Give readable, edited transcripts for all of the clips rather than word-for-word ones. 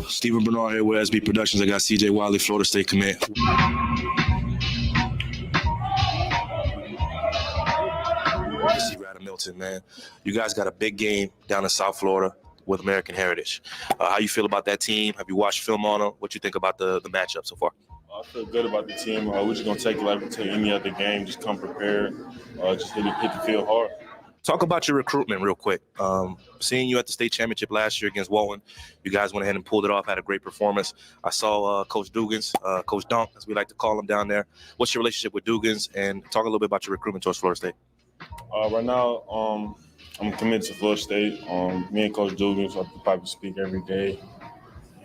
Stephen Bernard here with SB Productions. I got CJ Wiley, Florida State commit. Milton, man, you guys got a big game down in South Florida with American Heritage. How you feel about that team? Have you watched film on them? What you think about the matchup so far? I feel good about the team. We're just gonna take it like we take any other game. Just come prepared. Just hit the field hard. Talk about your recruitment real quick. Seeing you at the state championship last year against Walton, you guys went ahead and pulled it off, had a great performance. I saw Coach Dugans, Coach Dunk, as we like to call him down there. What's your relationship with Dugans? And talk a little bit about your recruitment towards Florida State. Right now, I'm committed to Florida State. Me and Coach Dugans, I probably speak every day.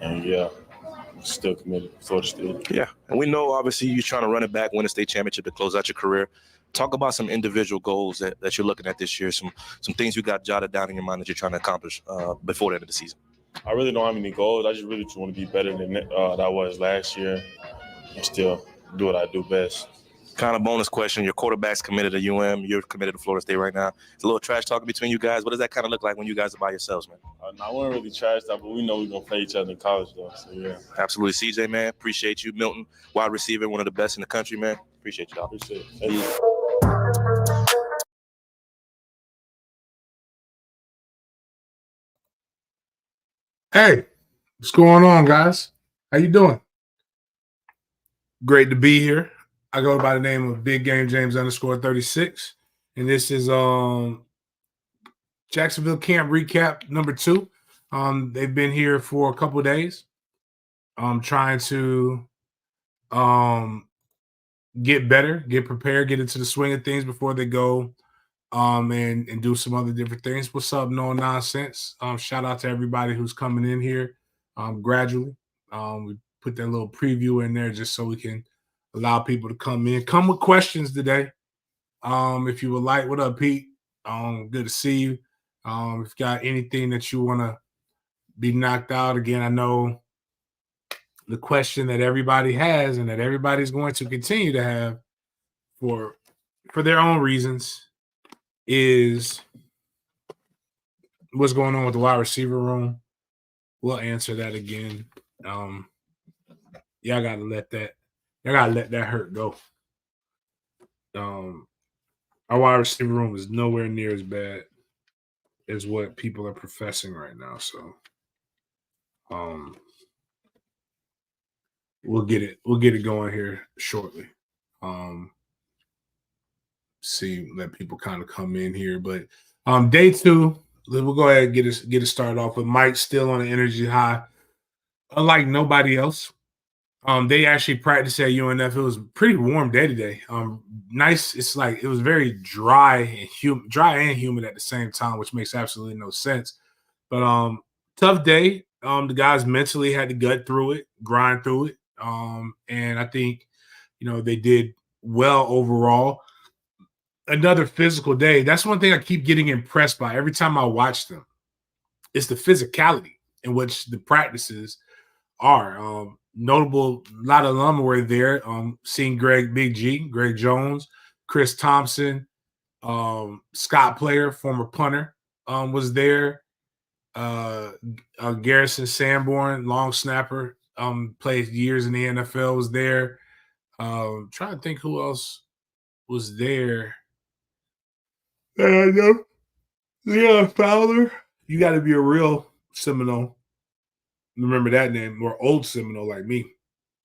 And, yeah, I'm still committed to Florida State. Yeah, and we know, obviously, you're trying to run it back, win a state championship to close out your career. Talk about some individual goals that you're looking at this year, some things you got jotted down in your mind that you're trying to accomplish before the end of the season. I really don't have any goals. I just really want to be better than that I was last year and still do what I do best. Kind of bonus question. Your quarterback's committed to You're committed to Florida State right now. It's a little trash talking between you guys. What does that kind of look like when you guys are by yourselves, man? I wouldn't really trash talk, but we know we're going to play each other in college, though. So, yeah. Absolutely. CJ, man, appreciate you. Milton, wide receiver, one of the best in the country, man. Appreciate you, dog. Appreciate it. Thank you. Hey, what's going on, guys? How you doing? Great to be here. I go by the name of Big Game James _36, and this is Jacksonville camp recap number 2. They've been here for a couple of days. Trying to get better, get prepared, get into the swing of things before they go and do some other different things. What's up, No Nonsense? Shout out to everybody who's coming in here gradually. We put that little preview in there just so we can allow people to come in. Come with questions today. If you would like. What up, Pete? Good to see you. If you got anything that you want to be knocked out, again, I know the question that everybody has and that everybody's going to continue to have for their own reasons is what's going on with the wide receiver room. We'll answer that again. Y'all gotta let that hurt go. Our wide receiver room is nowhere near as bad as what people are professing right now. So we'll get it going here shortly. Let people kind of come in here. But day 2, we'll go ahead and get it started off with Mike still on an energy high. Unlike nobody else. They actually practiced at UNF. It was a pretty warm day today. Nice. It's like it was very dry and humid at the same time, which makes absolutely no sense. But tough day. The guys mentally had to gut through it, grind through it. And I think, they did well overall. Another physical day. That's one thing I keep getting impressed by every time I watch them. It's the physicality in which the practices are. Notable, a lot of them were there. Seeing Greg Jones, Chris Thompson, Scott Player, former punter, was there. Garrison Sanborn, long snapper, played years in the NFL, was there. Trying to think who else was there. Yeah, Fowler. You got to be a real Seminole. Remember that name, or old Seminole like me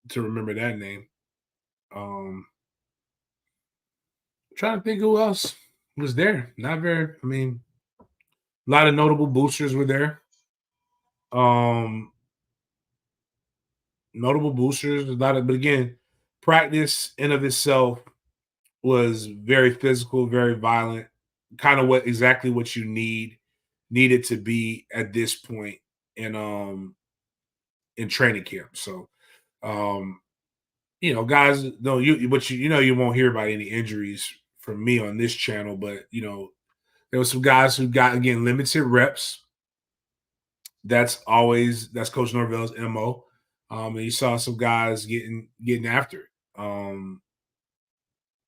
to remember that name. Trying to think who else was there. Not very, a lot of notable boosters were there. Notable boosters, but again, practice in of itself was very physical, very violent, kind of exactly what you needed to be at this point in training camp. So, guys, no, you won't hear about any injuries from me on this channel, but there were some guys who got, again, limited reps. That's Coach Norvell's MO. And you saw some guys getting after it.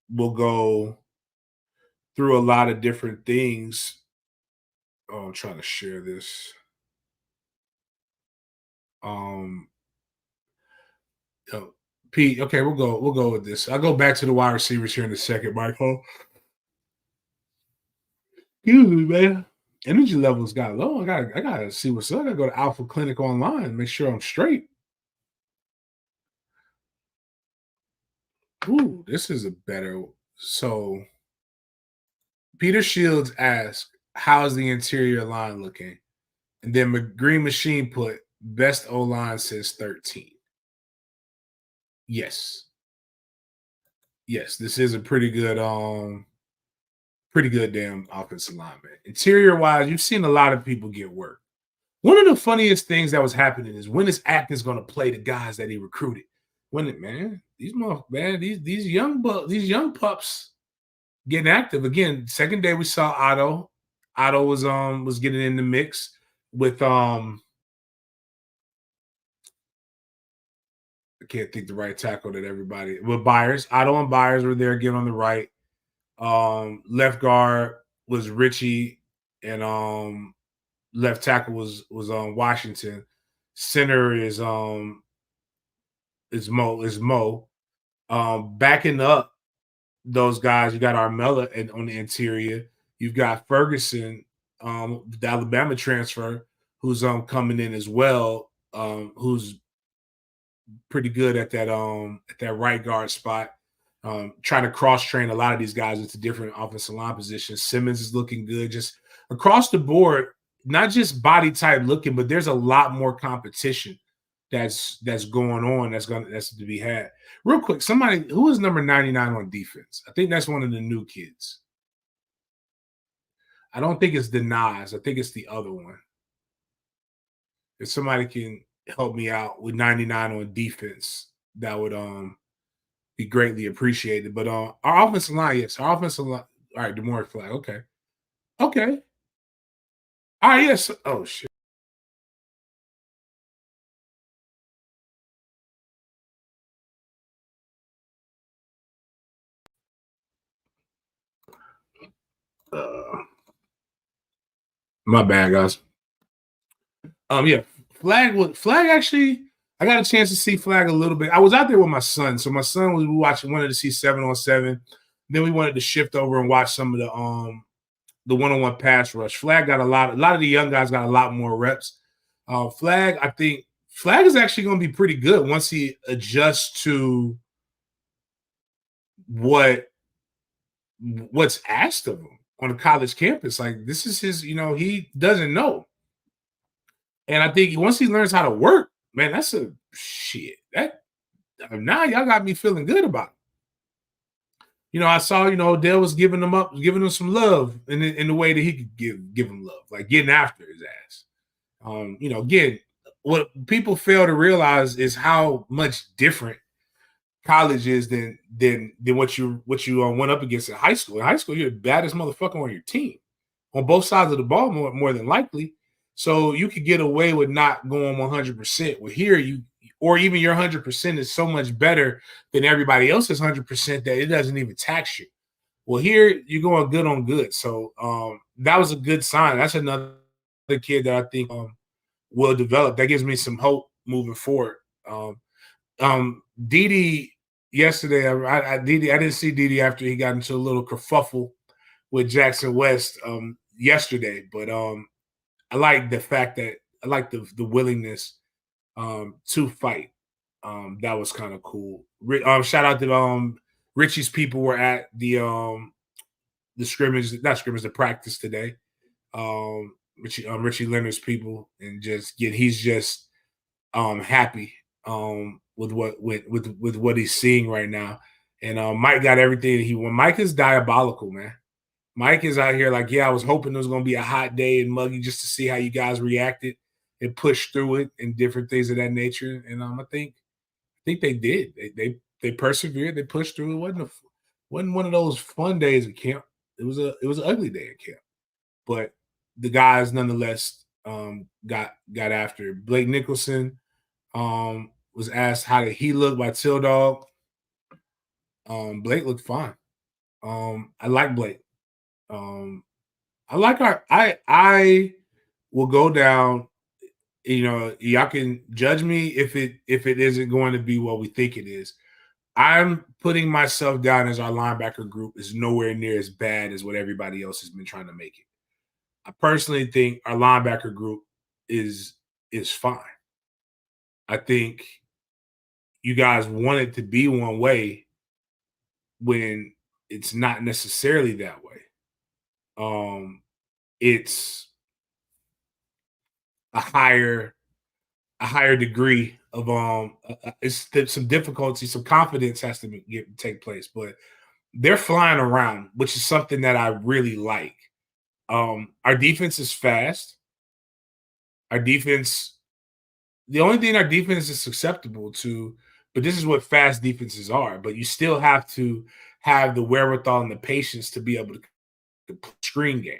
we'll go through a lot of different things. Oh, I'm trying to share this. Oh, Pete, okay, we'll go with this. I'll go back to the wide receivers here in a second, Michael. Excuse me, man. Energy levels got low. I gotta see what's up. I gotta go to Alpha Clinic online and make sure I'm straight. Ooh, this is a better. So Peter Shields asked, how's the interior line looking? And then Green Machine put best O line since 13. Yes. Yes, this is a pretty good damn offensive lineman. Interior wise, you've seen a lot of people get work. One of the funniest things that was happening is when is Atkins going to play the guys that he recruited? When it, man, these young pups getting active again. Second day we saw Otto. Otto was getting in the mix with I can't think the right tackle that everybody with Byers. Otto and Byers were there again on the right. Left guard was Richie, and left tackle was Washington. Center is Mo. Backing up those guys, you got Armella on the interior. You've got Ferguson, the Alabama transfer, who's coming in as well, who's pretty good at that right guard spot. Trying to cross train a lot of these guys into different offensive line positions. Simmons is looking good, just across the board, not just body type looking, but there's a lot more competition that's going on that's to be had. Real quick, somebody who is number 99 on defense? I think that's one of the new kids. I don't think it's Denaz. I think it's the other one. If somebody can help me out with 99 on defense, that would be greatly appreciated. But our offensive line, yes, our offensive line. All right, DeMore Flag. Okay. All right, yes. Oh shit. My bad, guys. Yeah, Flag actually. I got a chance to see Flag a little bit. I was out there with my son, so my son was wanted to see 7-on-7. Then we wanted to shift over and watch some of the one-on-one pass rush. Flag got a lot of the young guys got a lot more reps. Flag, I think Flag is actually going to be pretty good once he adjusts to what's asked of him on a college campus. Like this is his, he doesn't know. And I think once he learns how to work, man, that's a shit. That now y'all got me feeling good about it. I saw, Odell was giving him some love in the way that he could give him love, like getting after his ass. Again, what people fail to realize is how much different college is than what you went up against in high school. In high school, you're the baddest motherfucker on your team, on both sides of the ball, more than likely. So you could get away with not going 100%. Well, here or even your 100% is so much better than everybody else's 100% that it doesn't even tax you. Well, here you're going good on good. So that was a good sign. That's another kid that I think will develop. That gives me some hope moving forward. Didi yesterday, I didn't see Didi after he got into a little kerfuffle with Jackson West yesterday, but I like the fact that I like the willingness to fight. That was kind of cool. Shout out to Richie's people were at the the practice today. Richie Leonard's people, and he's just happy with what he's seeing right now. And Mike got everything he wants. Mike is diabolical, man. Mike is out here like, yeah, I was hoping it was going to be a hot day and muggy just to see how you guys reacted and pushed through it and different things of that nature. And I think they did. They persevered. They pushed through. It wasn't one of those fun days at camp. It was an ugly day at camp. But the guys nonetheless got after it. Blake Nicholson was asked how did he look by Till Dog. Blake looked fine. I like Blake. I like I will go down. Y'all can judge me if it isn't going to be what we think it is. I'm putting myself down as our linebacker group is nowhere near as bad as what everybody else has been trying to make it. I personally think our linebacker group is fine. I think you guys want it to be one way when it's not necessarily that way. It's a higher degree of it's some difficulty, some confidence has to take place, but they're flying around, which is something that I really like. Our defense is fast. Our defense, the only thing our defense is susceptible to, but this is what fast defenses are, but you still have to have the wherewithal and the patience to be able to screen game.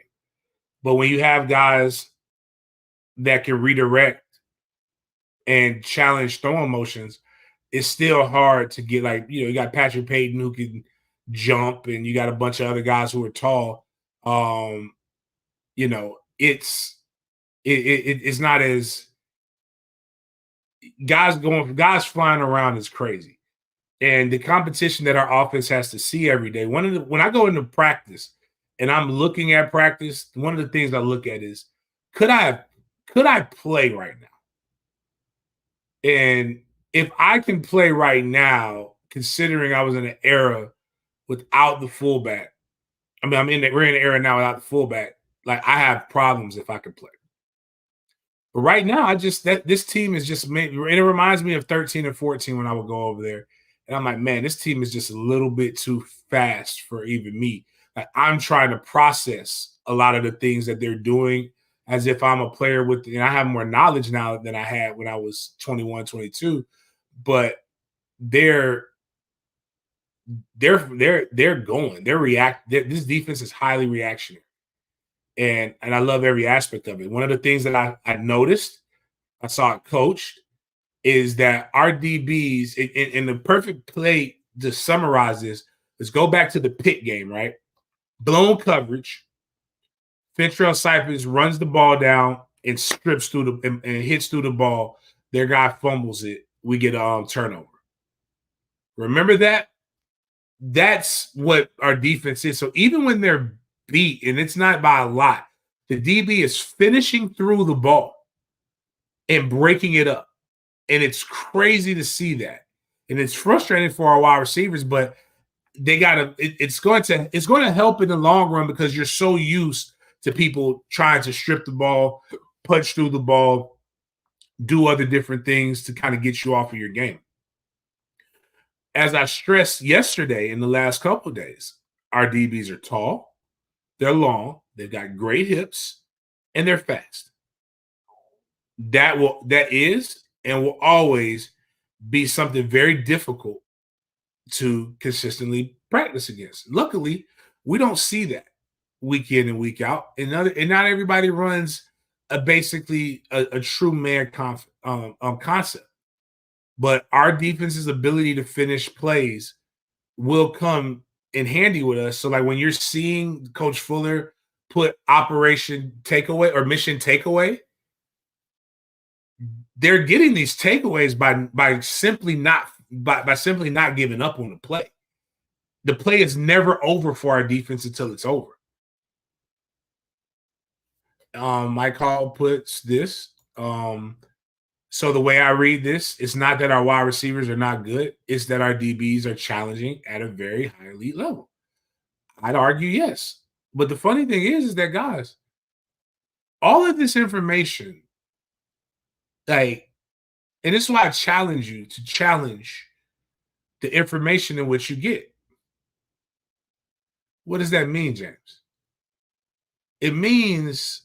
But when you have guys that can redirect and challenge throwing motions, it's still hard to get, like, you got Patrick Payton who can jump, and you got a bunch of other guys who are tall. It's not as guys flying around is crazy. And the competition that our offense has to see every day. When I go into practice and I'm looking at practice, one of the things I look at is could I play right now? And if I can play right now, considering I was in an era without the fullback, we're in an era now without the fullback. Like, I have problems if I can play. But right now, this team is just made, and it reminds me of 13 and 14 when I would go over there. And I'm like, man, this team is just a little bit too fast for even me. Like, I'm trying to process a lot of the things that they're doing as if I'm a player and I have more knowledge now than I had when I was 21, 22. But they're going. This defense is highly reactionary. And I love every aspect of it. One of the things that I noticed, I saw it coached, is that our DBs, in the perfect play to summarize this, let's go back to the Pitt game, right? Blown coverage. Fintrell Cyphers runs the ball down and strips through and hits through the ball. Their guy fumbles it. We get a turnover. Remember that? That's what our defense is. So even when they're beat, and it's not by a lot, the DB is finishing through the ball and breaking it up. And it's crazy to see that. And it's frustrating for our wide receivers, but it's going to help in the long run because you're so used to people trying to strip the ball, punch through the ball, do other different things to kind of get you off of your game. As I stressed yesterday in the last couple of days, our DBs are tall, they're long, they've got great hips, and they're fast. That is and will always be something very difficult to consistently practice against. Luckily, we don't see that week in and week out. And not everybody runs basically a true man concept. But our defense's ability to finish plays will come in handy with us. So, like, when you're seeing Coach Fuller put operation takeaway or mission takeaway, they're getting these takeaways by simply not giving up on the play. The play is never over for our defense until it's over. Mike Hall puts this. So the way I read this, it's not that our wide receivers are not good. It's that our DBs are challenging at a very high elite level. I'd argue yes. But the funny thing is that, guys, all of this information, like, and this is why I challenge you to challenge the information in which you get. What does that mean, James? It means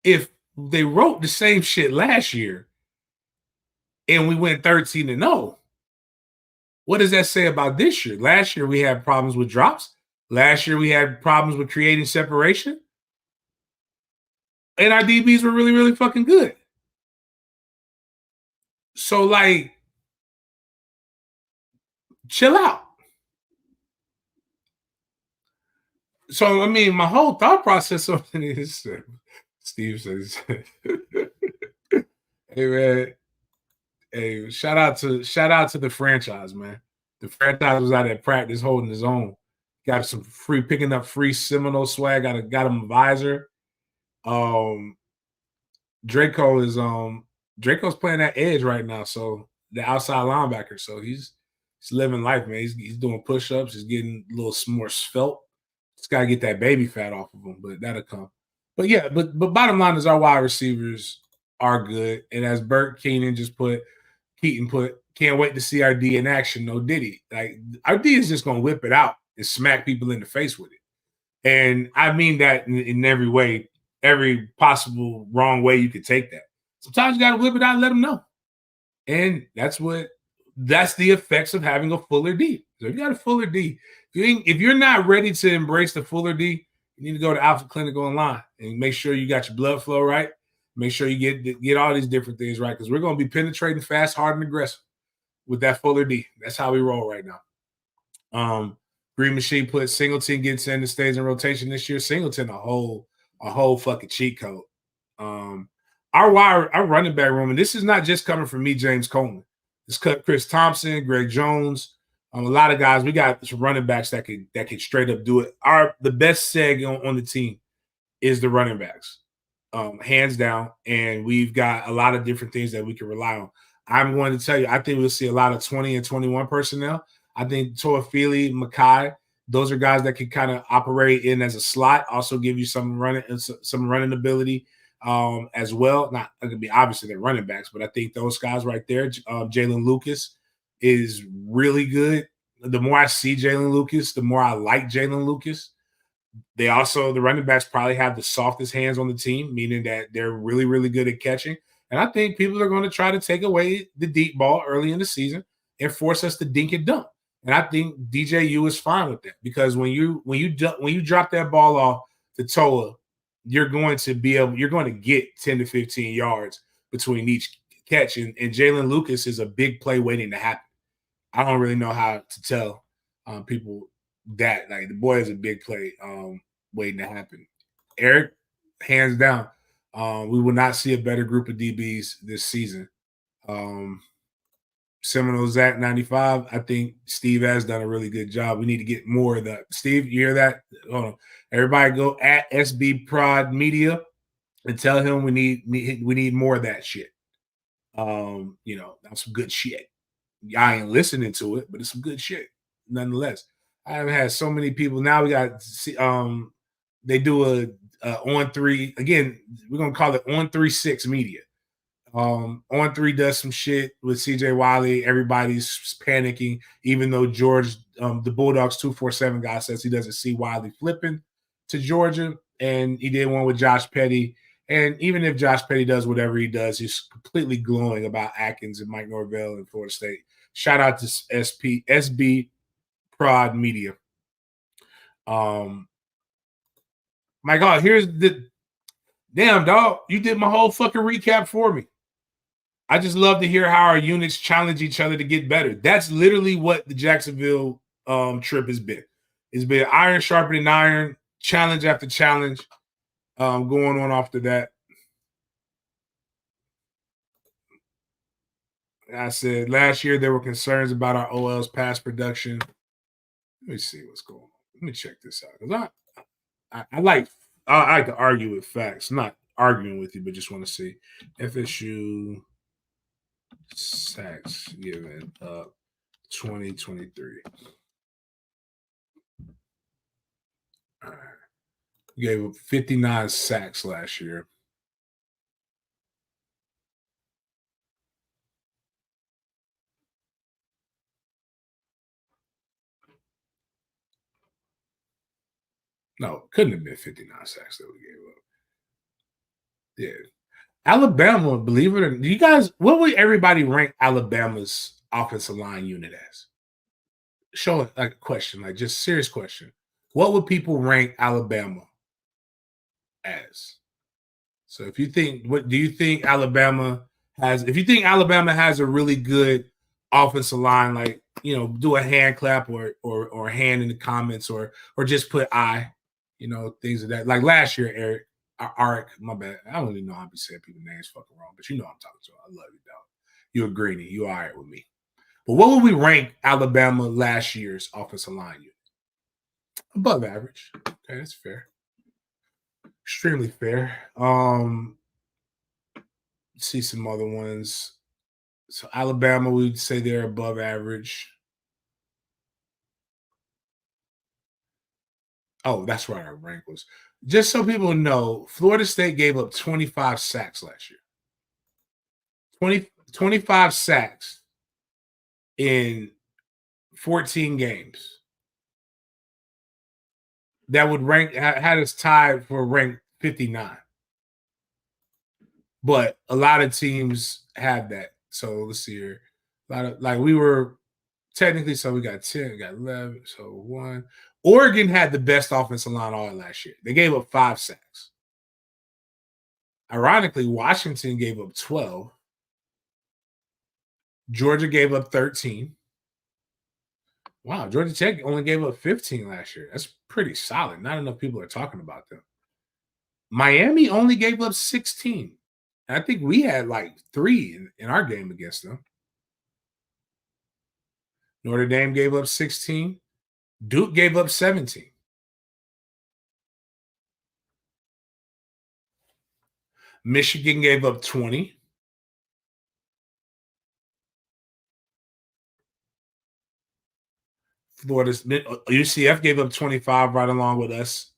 if they wrote the same shit last year and we went 13-0, what does that say about this year? Last year we had problems with drops. Last year we had problems with creating separation. And our DBs were really, really fucking good. So, like, chill out. So, I mean, my whole thought process on it is, Steve says, hey, man, hey, shout out to the franchise, man. The franchise was out at practice holding his own. Got some picking up free Seminole swag. Got him a visor. Draco's playing that edge right now, so the outside linebacker. So he's living life, man. He's doing push-ups. He's getting a little more svelte. Just gotta get that baby fat off of him, but that'll come. But yeah, but bottom line is our wide receivers are good, and as Keaton put, can't wait to see our D in action. No Diddy, like our D is just gonna whip it out and smack people in the face with it, and I mean that in every way. Every possible wrong way you could take that. Sometimes you got to whip it out and let them know. And that's the effects of having a fuller D. So if you got a fuller D, if you're not ready to embrace the fuller D, you need to go to Alpha Clinic online and make sure you got your blood flow right. Make sure you get all these different things right, because we're going to be penetrating fast, hard, and aggressive with that fuller D. That's how we roll right now. Green Machine put Singleton gets in and stays in rotation this year. Singleton a whole fucking cheat code. Our running back room, and this is not just coming from me, James Coleman. It's Chris Thompson, Greg Jones, a lot of guys. We got some running backs that could straight up do it. The best seg on the team is the running backs, hands down. And we've got a lot of different things that we can rely on. I'm going to tell you, I think we'll see a lot of 20 and 21 personnel. I think Toafili, Makai, those are guys that can kind of operate in as a slot, also give you some running ability as well. Not going to be obviously they're running backs, but I think those guys right there, Jalen Lucas is really good. The more I see Jalen Lucas, the more I like Jalen Lucas. The running backs probably have the softest hands on the team, meaning that they're really, really good at catching. And I think people are going to try to take away the deep ball early in the season and force us to dink and dunk. And I think DJU is fine with that, because when you drop that ball off to Toa, you're going to get 10 to 15 yards between each catch. And Jalen Lucas is a big play waiting to happen. I don't really know how to tell people that. Like, the boy is a big play waiting to happen. Eric, hands down, we will not see a better group of DBs this season. Seminole Zach 95. I think Steve has done a really good job. We need to get more of that. Steve, you hear that? Hold on. Everybody go at SB Prod Media and tell him we need more of that shit. That's some good shit. I ain't listening to it, but it's some good shit nonetheless. I have had so many people. Now we got they do a on three again. We're gonna call it on 3-6 media. On 3 does some shit with CJ Wiley. Everybody's panicking, even though George, the Bulldogs 247 guy, says he doesn't see Wiley flipping to Georgia, and he did one with Josh Petty. And even if Josh Petty does whatever he does, he's completely glowing about Atkins and Mike Norvell in Florida State. Shout out to SB Prod Media. My God, here's the damn dog. You did my whole fucking recap for me. I just love to hear how our units challenge each other to get better. That's literally what the Jacksonville trip has been. It's been iron sharpening iron, challenge after challenge, going on after that. I said last year there were concerns about our OL's pass production. Let me see what's going on. Let me check this out, because I like to argue with facts. I'm not arguing with you, but just want to see FSU sacks given up 2023. All right. We gave up 59 sacks last year. No, couldn't have been 59 sacks that we gave up. Yeah. Alabama, believe it or not, you guys, what would everybody rank Alabama's offensive line unit as? Show it like a question, like just serious question. What would people rank Alabama as? So if you think, what do you think Alabama has? If you think Alabama has a really good offensive line, like, do a hand clap or a hand in the comments or just put I, things of that. Like last year, Eric, Arik, my bad. I don't even know how to be saying people's names fucking wrong, but I'm talking to. I love you, dog. You a greenie. You all right with me. But what would we rank Alabama last year's offensive line unit? Above average. Okay, that's fair. Extremely fair. See some other ones. So Alabama, we'd say they're above average. Oh, that's right. Our rank was. Just so people know, Florida State gave up 25 sacks last year. 25 sacks in 14 games. That would had us tied for rank 59. But a lot of teams have that. So let's see here. A lot of, like, we were technically, so we got 10, we got 11, so 1. Oregon had the best offensive line all last year. They gave up 5 sacks. Ironically, Washington gave up 12. Georgia gave up 13. Wow, Georgia Tech only gave up 15 last year. That's pretty solid. Not enough people are talking about them. Miami only gave up 16. I think we had like 3 in our game against them. Notre Dame gave up 16. Duke gave up 17. Michigan gave up 20. Florida's UCF gave up 25 right along with us.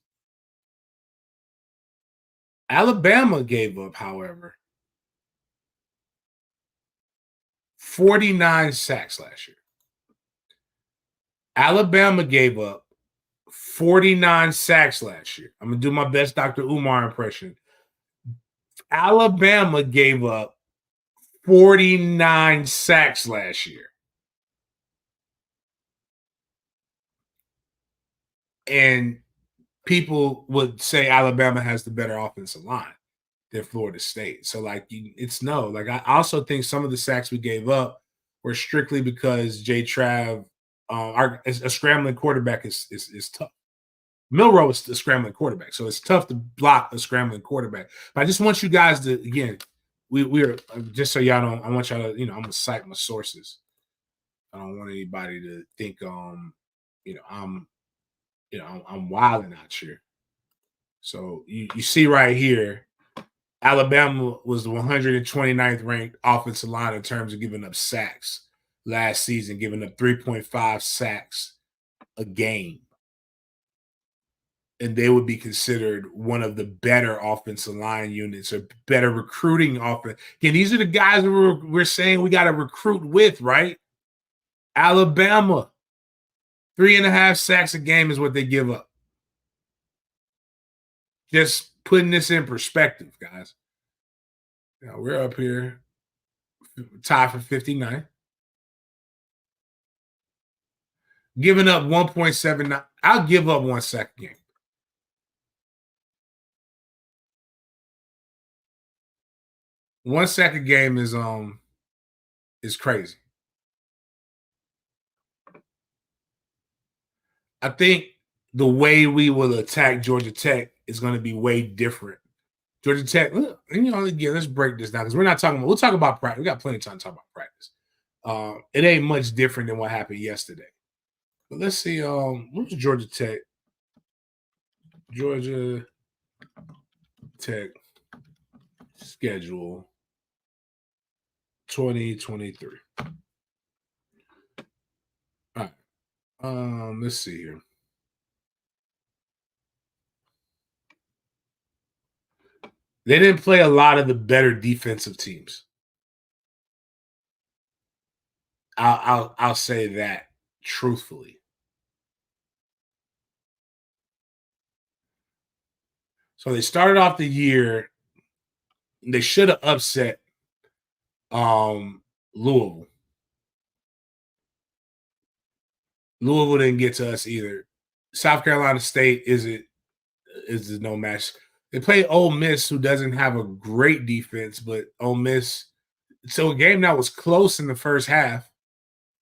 Alabama gave up, however, 49 sacks last year. Alabama gave up 49 sacks last year. I'm going to do my best Dr. Umar impression. Alabama gave up 49 sacks last year. And people would say Alabama has the better offensive line than Florida State. So, like, it's no. Like, I also think some of the sacks we gave up were strictly because Jay Trav, a scrambling quarterback is tough. Milroe is a scrambling quarterback, so it's tough to block a scrambling quarterback. But I just want you guys to, again, we're just so y'all don't. I want y'all to, I'm gonna cite my sources. I don't want anybody to think, I'm wilding out here. So you see right here, Alabama was the 129th ranked offensive line in terms of giving up sacks last season, giving up 3.5 sacks a game. And they would be considered one of the better offensive line units or better recruiting offense. Again, these are the guys that we're saying we got to recruit with, right? Alabama, 3.5 sacks a game is what they give up. Just putting this in perspective, guys. Now we're up here, tied for 59. Giving up 1.79. I'll give up 1 sack a game. One sack a game is crazy. I think the way we will attack Georgia Tech is going to be way different. Georgia Tech, again, let's break this down because we're not talking about, we'll talk about practice. We got plenty of time to talk about practice. It ain't much different than what happened yesterday. But let's see, where's Georgia Tech? Georgia Tech schedule 2023. All right. Let's see here. They didn't play a lot of the better defensive teams. I'll say that truthfully. So they started off the year. They should have upset Louisville. Louisville didn't get to us either. South Carolina State is no match. They play Ole Miss, who doesn't have a great defense, but Ole Miss. So a game that was close in the first half.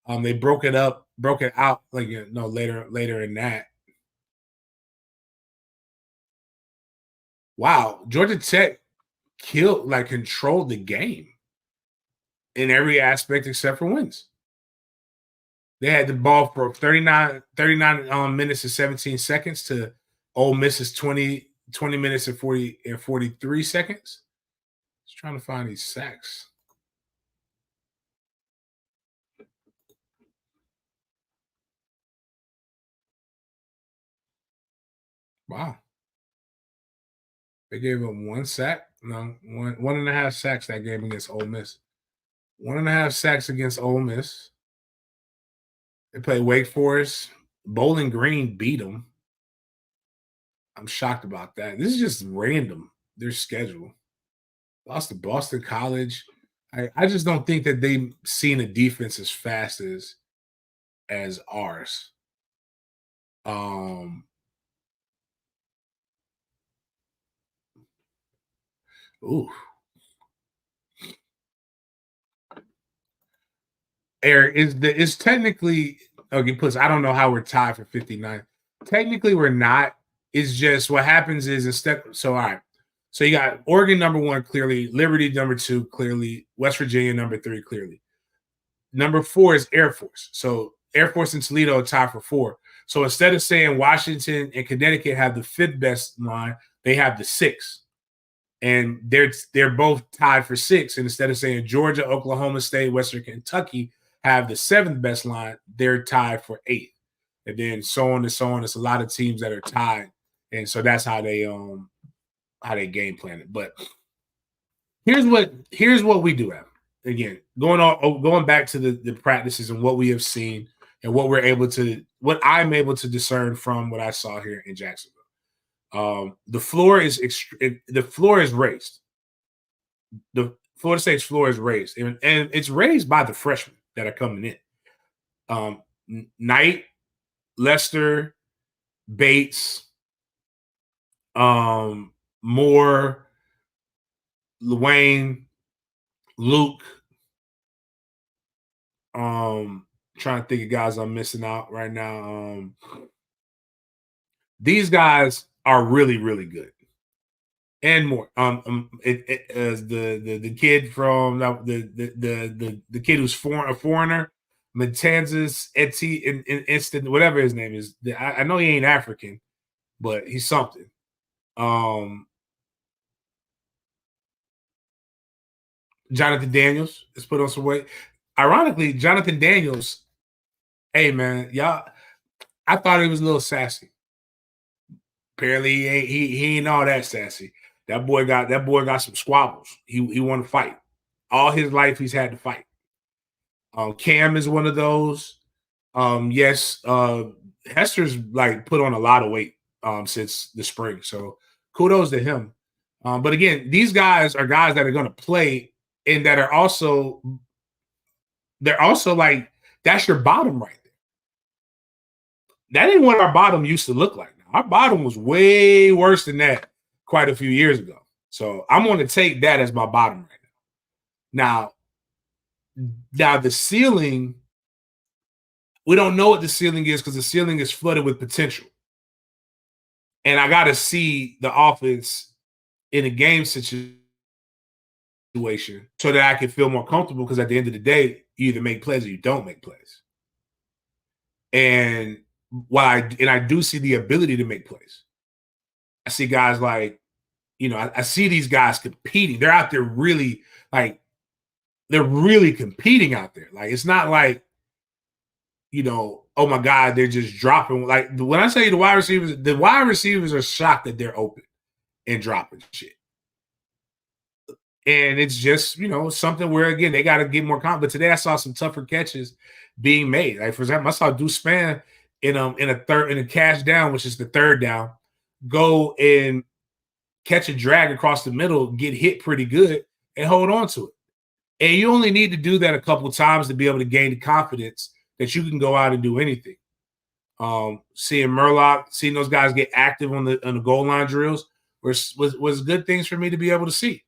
They broke it out like later in that. Wow, Georgia Tech controlled the game in every aspect except for wins. They had the ball for 39 minutes and 17 seconds to Ole Miss's 20 minutes and 43 seconds. Just trying to find these sacks. Wow. They gave up 1 sack. No, 1.5 sacks that game against Ole Miss. 1.5 sacks against Ole Miss. They played Wake Forest. Bowling Green beat them. I'm shocked about that. This is just random, their schedule. Lost to Boston College. I just don't think that they've seen a defense as fast as ours. Ooh. Eric, is technically okay, plus I don't know how we're tied for 59. Technically, we're not. It's just what happens is instead. So, all right. So you got Oregon number 1, clearly, Liberty number 2, clearly, West Virginia number 3, clearly. Number 4 is Air Force. So Air Force and Toledo are tied for 4. So instead of saying Washington and Connecticut have the 5th best line, they have the 6th. And they're both tied for 6. And instead of saying Georgia, Oklahoma State, Western Kentucky have the 7th best line, they're tied for 8th. And then so on and so on. It's a lot of teams that are tied. And so that's how they game plan it. But here's what we do have. Again, going back to the practices and what we have seen and what I'm able to discern from what I saw here in Jacksonville. The floor is raised. The Florida State's floor is raised, and it's raised by the freshmen that are coming in. Knight, Lester, Bates, Moore, Wayne, Luke. Trying to think of guys I'm missing out right now. These guys are really, really good, and more. As the kid from the kid who's a foreigner, Matanzas Instant, whatever his name is. I know he ain't African, but he's something. Jonathan Daniels is put on some weight. Ironically, Jonathan Daniels, hey man, y'all, I thought he was a little sassy. Apparently, he ain't all that sassy. That boy got some squabbles. He want to fight. All his life, he's had to fight. Cam is one of those. Yes, Hester's put on a lot of weight since the spring. So kudos to him. But again, these guys are guys that are going to play and that are also that's your bottom right there. That ain't what our bottom used to look like. Our bottom was way worse than that quite a few years ago. So I'm going to take that as my bottom right now. Now the ceiling, we don't know what the ceiling is because the ceiling is flooded with potential. And I got to see the offense in a game situation so that I can feel more comfortable because at the end of the day, you either make plays or you don't make plays. And I do see the ability to make plays. I see guys I see these guys competing. They're out there really they're really competing out there. It's not oh my God, they're just dropping. When I say the wide receivers are shocked that they're open and dropping shit. And it's just, something where, again, they got to get more confident. But today I saw some tougher catches being made. For example, I saw Deuce Spann in a cash down, which is the third down, go and catch a drag across the middle, get hit pretty good, and hold on to it. And you only need to do that a couple of times to be able to gain the confidence that you can go out and do anything. Seeing Murlock, seeing those guys get active on the goal line drills was good things for me to be able to see.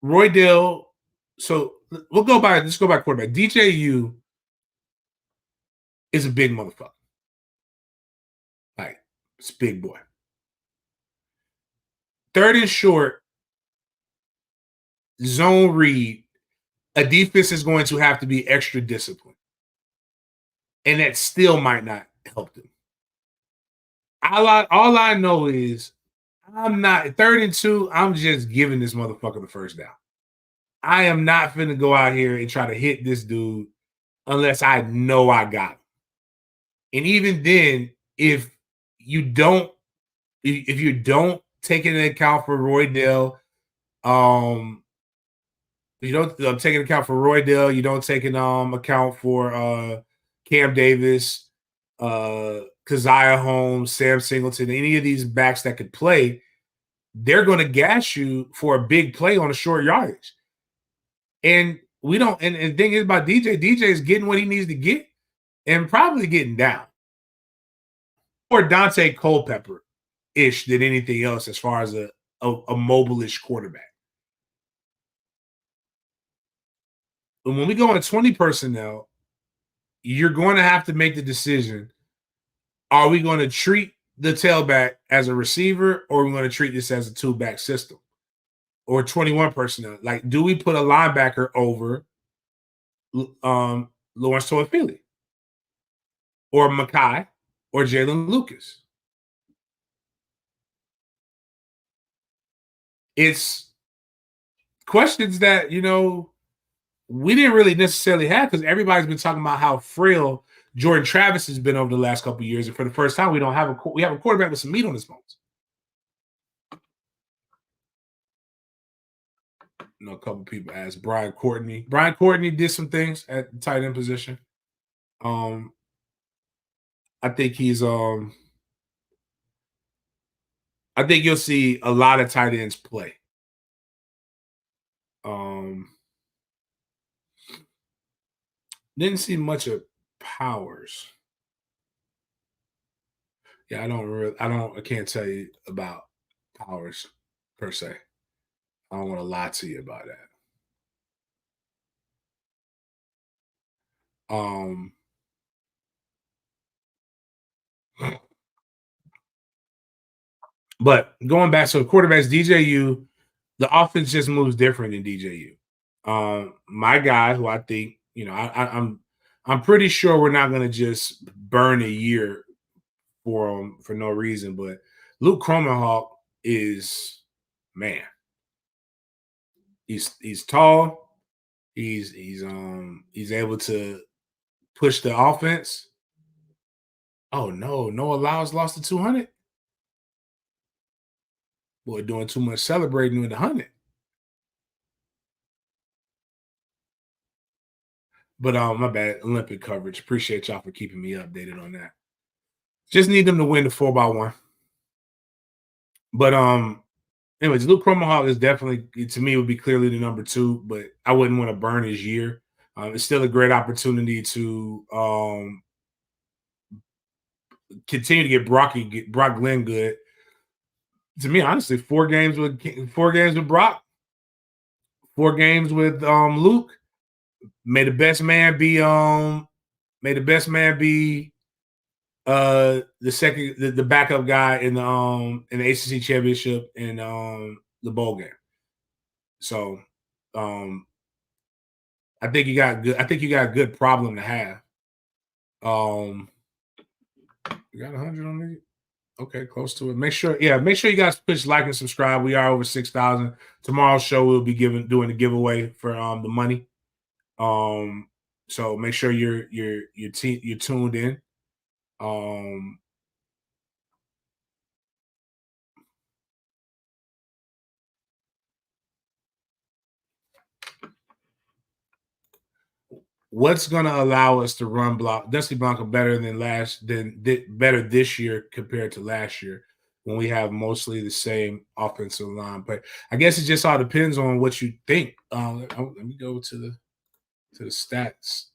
Roydell So we'll go by. Let's go by quarterback. DJU is a big motherfucker. Like, it's a big boy. Third and short, zone read, a defense is going to have to be extra disciplined. And that still might not help them. All I know is I'm not 3rd and 2. I'm just giving this motherfucker the first down. I am not finna go out here and try to hit this dude unless I know I got him. And even then, if you don't take into account for Roydell, you don't take into account for Roydell, you don't take into account for Cam Davis, Keziah Holmes, Sam Singleton, any of these backs that could play, they're going to gas you for a big play on a short yardage. And we don't, and the thing is about DJ is getting what he needs to get and probably getting down. Or Dante Culpepper-ish than anything else as far as a mobile-ish quarterback. And when we go on 20 personnel, you're going to have to make the decision, are we going to treat the tailback as a receiver or are we going to treat this as a two-back system? Or 21 personnel. Like, do we put a linebacker over Lawrence Toafili or Makai or Jalen Lucas? It's questions that, we didn't really necessarily have because everybody's been talking about how frail Jordan Travis has been over the last couple of years. And for the first time, we have a quarterback with some meat on his bones. A couple people asked Brian Courtney. Brian Courtney did some things at the tight end position. I think he's I think you'll see a lot of tight ends play. Didn't see much of Powers. Yeah, I can't tell you about Powers per se. I don't want to lie to you about that. But going back, so quarterbacks, DJU, the offense just moves different in DJU. My guy, who I think, I'm pretty sure we're not going to just burn a year for him for no reason. But Luke Cromenhawk is, man, he's tall. He's able to push the offense. Oh no, Noah Lyles lost to 200. Boy, doing too much celebrating with the 100. But my bad, Olympic coverage. Appreciate y'all for keeping me updated on that. Just need them to win the 4x1. But anyways, Luke Cromenhawk is definitely, to me, would be clearly the number 2, but I wouldn't want to burn his year. It's still a great opportunity to continue to get Brock Glenn good. To me, honestly, 4 games with Brock, 4 games with Luke. May the best man be the backup guy in the ACC championship and the bowl game. So I think you got a good problem to have. You got 100 on me? Okay, close to it. Make sure you guys push like and subscribe. We are over 6,000. Tomorrow's show we'll be doing a giveaway for the money. So make sure you're tuned in. What's going to allow us to run block Dusty Blanco better better this year compared to last year when we have mostly the same offensive line? But I guess it just all depends on what you think. Let me go to the stats.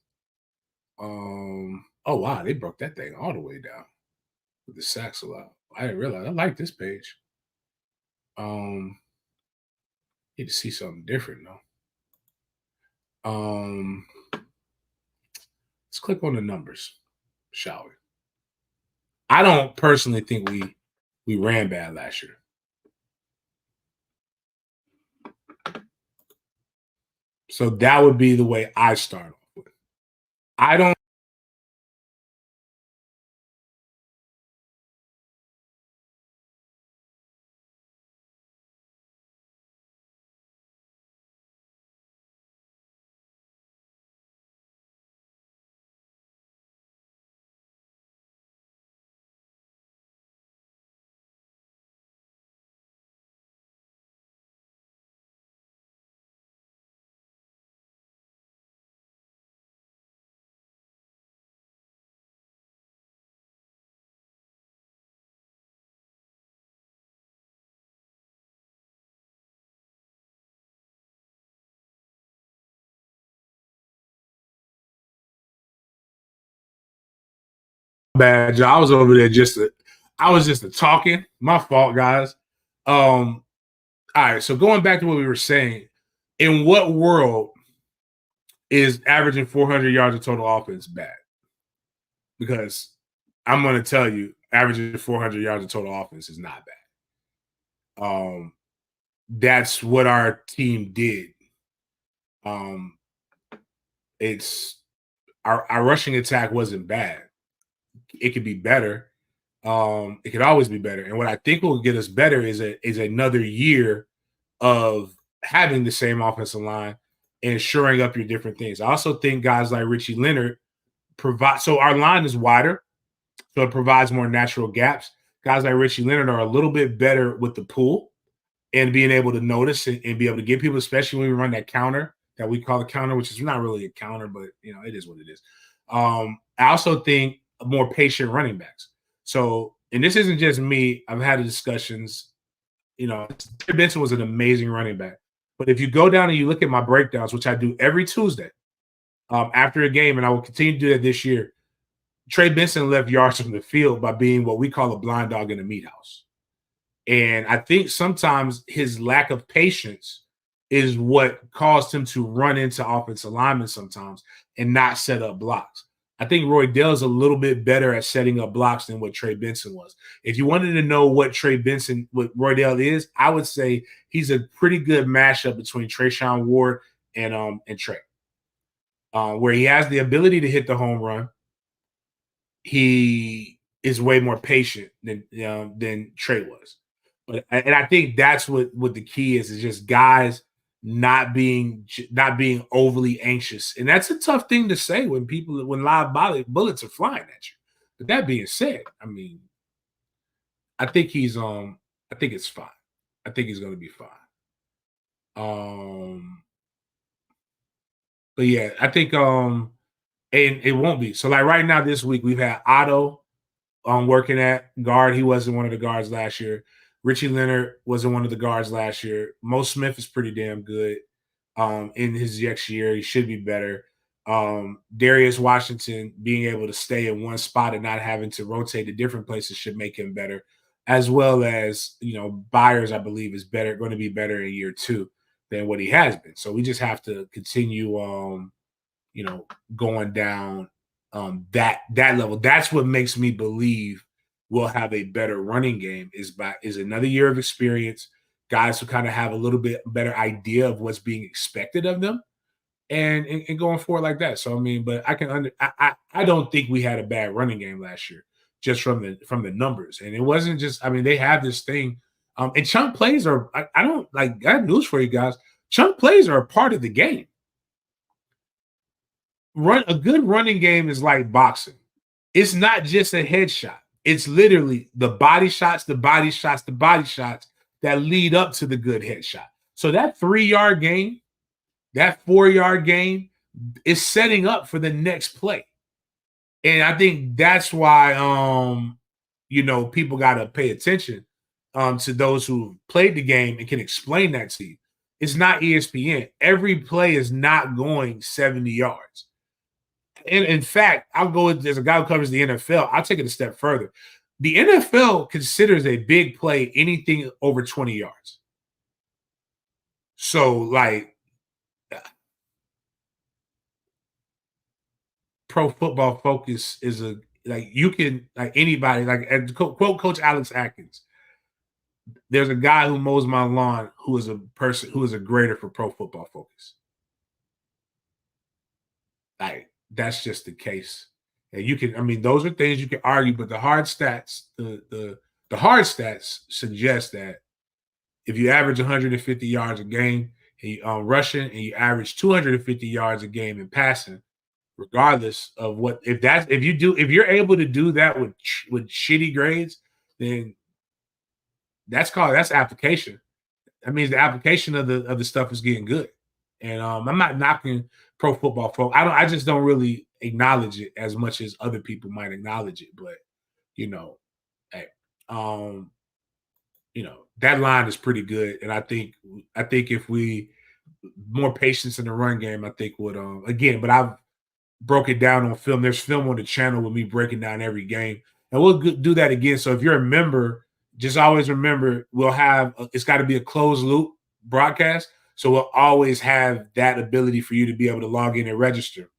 Oh wow, they broke that thing all the way down with the sacks allowed. I didn't realize. I like this page. Need to see something different though. Let's click on the numbers, shall we? I don't personally think we ran bad last year. So that would be the way I start off with. I don't. Bad job. I was over there I was just talking. My fault, guys. All right. So going back to what we were saying, in what world is averaging 400 yards of total offense bad? Because I'm going to tell you, averaging 400 yards of total offense is not bad. That's what our team did. It's our rushing attack wasn't bad. It could be better. It could always be better. And what I think will get us better is another year of having the same offensive line and shoring up your different things. I also think guys like Richie Leonard provide. So our line is wider, so it provides more natural gaps. Guys like Richie Leonard are a little bit better with the pull and being able to notice and be able to get people, especially when we run that counter that we call a counter, which is not really a counter, but it is what it is. I also think more patient running backs. So, and this isn't just me. I've had discussions. Trey Benson was an amazing running back. But if you go down and you look at my breakdowns, which I do every Tuesday after a game, and I will continue to do that this year, Trey Benson left yards from the field by being what we call a blind dog in a meat house. And I think sometimes his lack of patience is what caused him to run into offensive linemen sometimes and not set up blocks. I think Roy Dell is a little bit better at setting up blocks than what Trey Benson was. If you wanted to know what Roy Dell is, I would say he's a pretty good mashup between Trayshawn Ward and Trey, where he has the ability to hit the home run. He is way more patient than Trey was. And I think that's what the key is just guys not being overly anxious. And that's a tough thing to say when live bullets are flying at you. But that being said, I mean, I think I think it's fine. I think he's going to be fine. But yeah, I think and it won't be. So like right now this week we've had Otto working at guard. He wasn't one of the guards last year. Richie Leonard wasn't one of the guards last year. Mo Smith is pretty damn good in his JAX year. He should be better. Darius Washington being able to stay in one spot and not having to rotate to different places should make him better, as well as Byers, I believe, is going to be better in year 2 than what he has been. So we just have to continue going down that level. That's what makes me believe we'll have a better running game is another year of experience, guys who kind of have a little bit better idea of what's being expected of them and going forward like that. So, I mean, but I don't think we had a bad running game last year just from the numbers. And it wasn't just, I mean, they have this thing and chunk plays are, I don't like, I have news for you guys. Chunk plays are a part of the game. A good running game is like boxing. It's not just a headshot. It's literally the body shots that lead up to the good headshot. So that 3-yard game, that 4-yard game is setting up for the next play. And I think that's why people got to pay attention to those who played the game and can explain that to you. It's not ESPN. Every play is not going 70 yards. And in fact, there's a guy who covers the NFL. I'll take it a step further. The NFL considers a big play anything over 20 yards. So, like, Pro Football Focus is you can, like, anybody, like, and quote Coach Alex Atkins. There's a guy who mows my lawn who is a person who is a grader for Pro Football Focus. Like, that's just the case. And you can, I mean, those are things you can argue, but the hard stats, the hard stats suggest that if you average 150 yards a game and you rushing, and you average 250 yards a game in passing, regardless of what, if you're able to do that with shitty grades, then that's application. That means the application of the stuff is getting good. And I'm not knocking Pro Football Focus. I just don't really acknowledge it as much as other people might acknowledge it. But hey, that line is pretty good. And I think if we more patience in the run game, I think would again. But I've broke it down on film. There's film on the channel with me breaking down every game, and we'll do that again. So if you're a member, just always remember we'll have it's got to be a closed loop broadcast. So we'll always have that ability for you to be able to log in and register,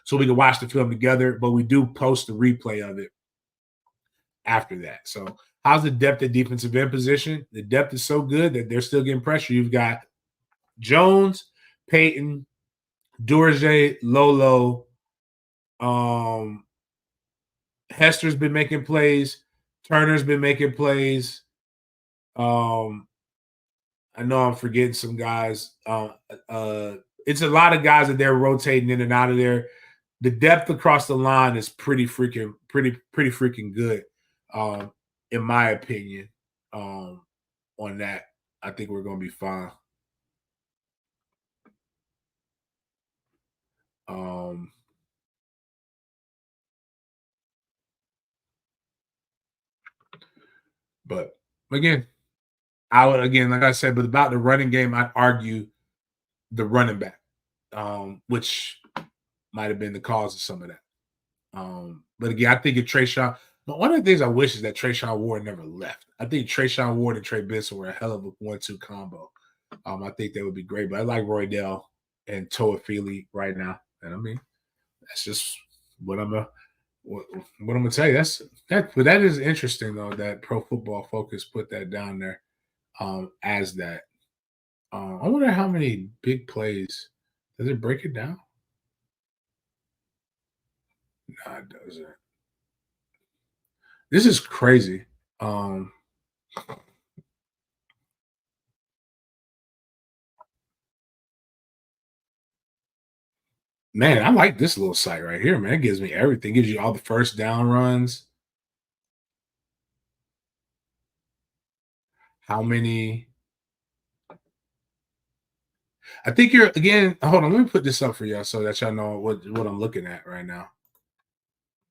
so we can watch the film together. But we do post the replay of it after that. So how's the depth at defensive end position? The depth is so good that they're still getting pressure. You've got Jones, Peyton, Dourget, Lolo. Hester's been making plays. Turner's been making plays. I know I'm forgetting some guys. It's a lot of guys that they're rotating in and out of there. The depth across the line is pretty freaking good, in my opinion. On that, I think we're going to be fine. But again, like I said, but about the running game, I'd argue the running back, which might have been the cause of some of that. But again, I think if Trayshawn, one of the things I wish is that Trayshawn Ward never left. I think Trayshawn Ward and Trey Benson were a hell of a 1-2 combo. I think that would be great. But I like Roydell and Toa Feely right now. And I mean, that's just what I'm gonna tell you. But that is interesting though, that Pro Football Focus put that down there as that. I wonder how many big plays. Does it break it down? No, it doesn't. This is crazy. Man, I like this little site right here, man. It gives me everything. It gives you all the first down runs. How many? I think hold on, let me put this up for y'all so that y'all know what I'm looking at right now.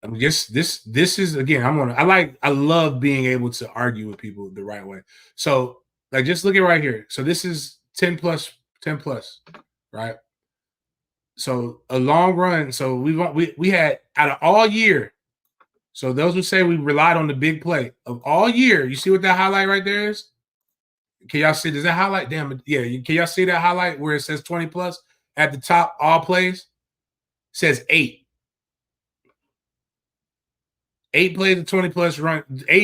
I mean, this is, again, I love being able to argue with people the right way. So, like, just look at right here. So this is 10 plus, right? So a long run. So we had out of all year. So those who say we relied on the big play of all year, you see what that highlight right there is? Can y'all see? Does that highlight? Damn, yeah. Can y'all see that highlight where it says 20 plus at the top? All plays, it says 8. 8 plays of 20 plus run.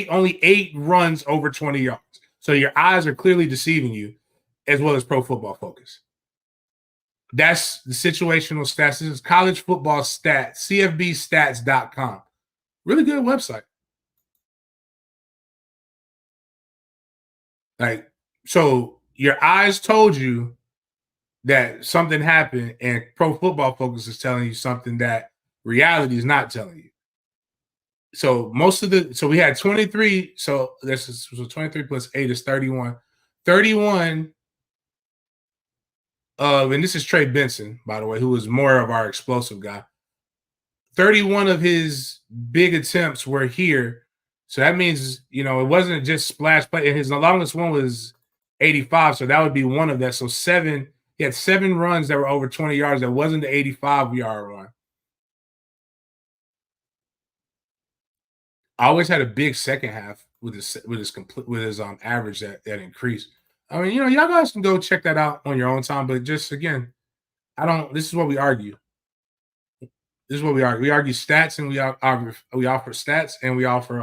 Only 8 runs over 20 yards. So your eyes are clearly deceiving you, as well as Pro Football Focus. That's the situational stats. This is college football stats, cfbstats.com. Really good website. Like, so your eyes told you that something happened, and Pro Football Focus is telling you something that reality is not telling you. So we had 23. So this is 23 plus 8 is 31. 31. And this is Trey Benson, by the way, who was more of our explosive guy. 31 of his big attempts were here. So that means, it wasn't just splash play. And his longest one was 85. So that would be one of that. So he had 7 runs that were over 20 yards. That wasn't the 85-yard run. I always had a big second half with his average that increased. I mean, y'all guys can go check that out on your own time. But just, again, this is what we argue. This is what we argue. We argue stats, and we offer stats, and we offer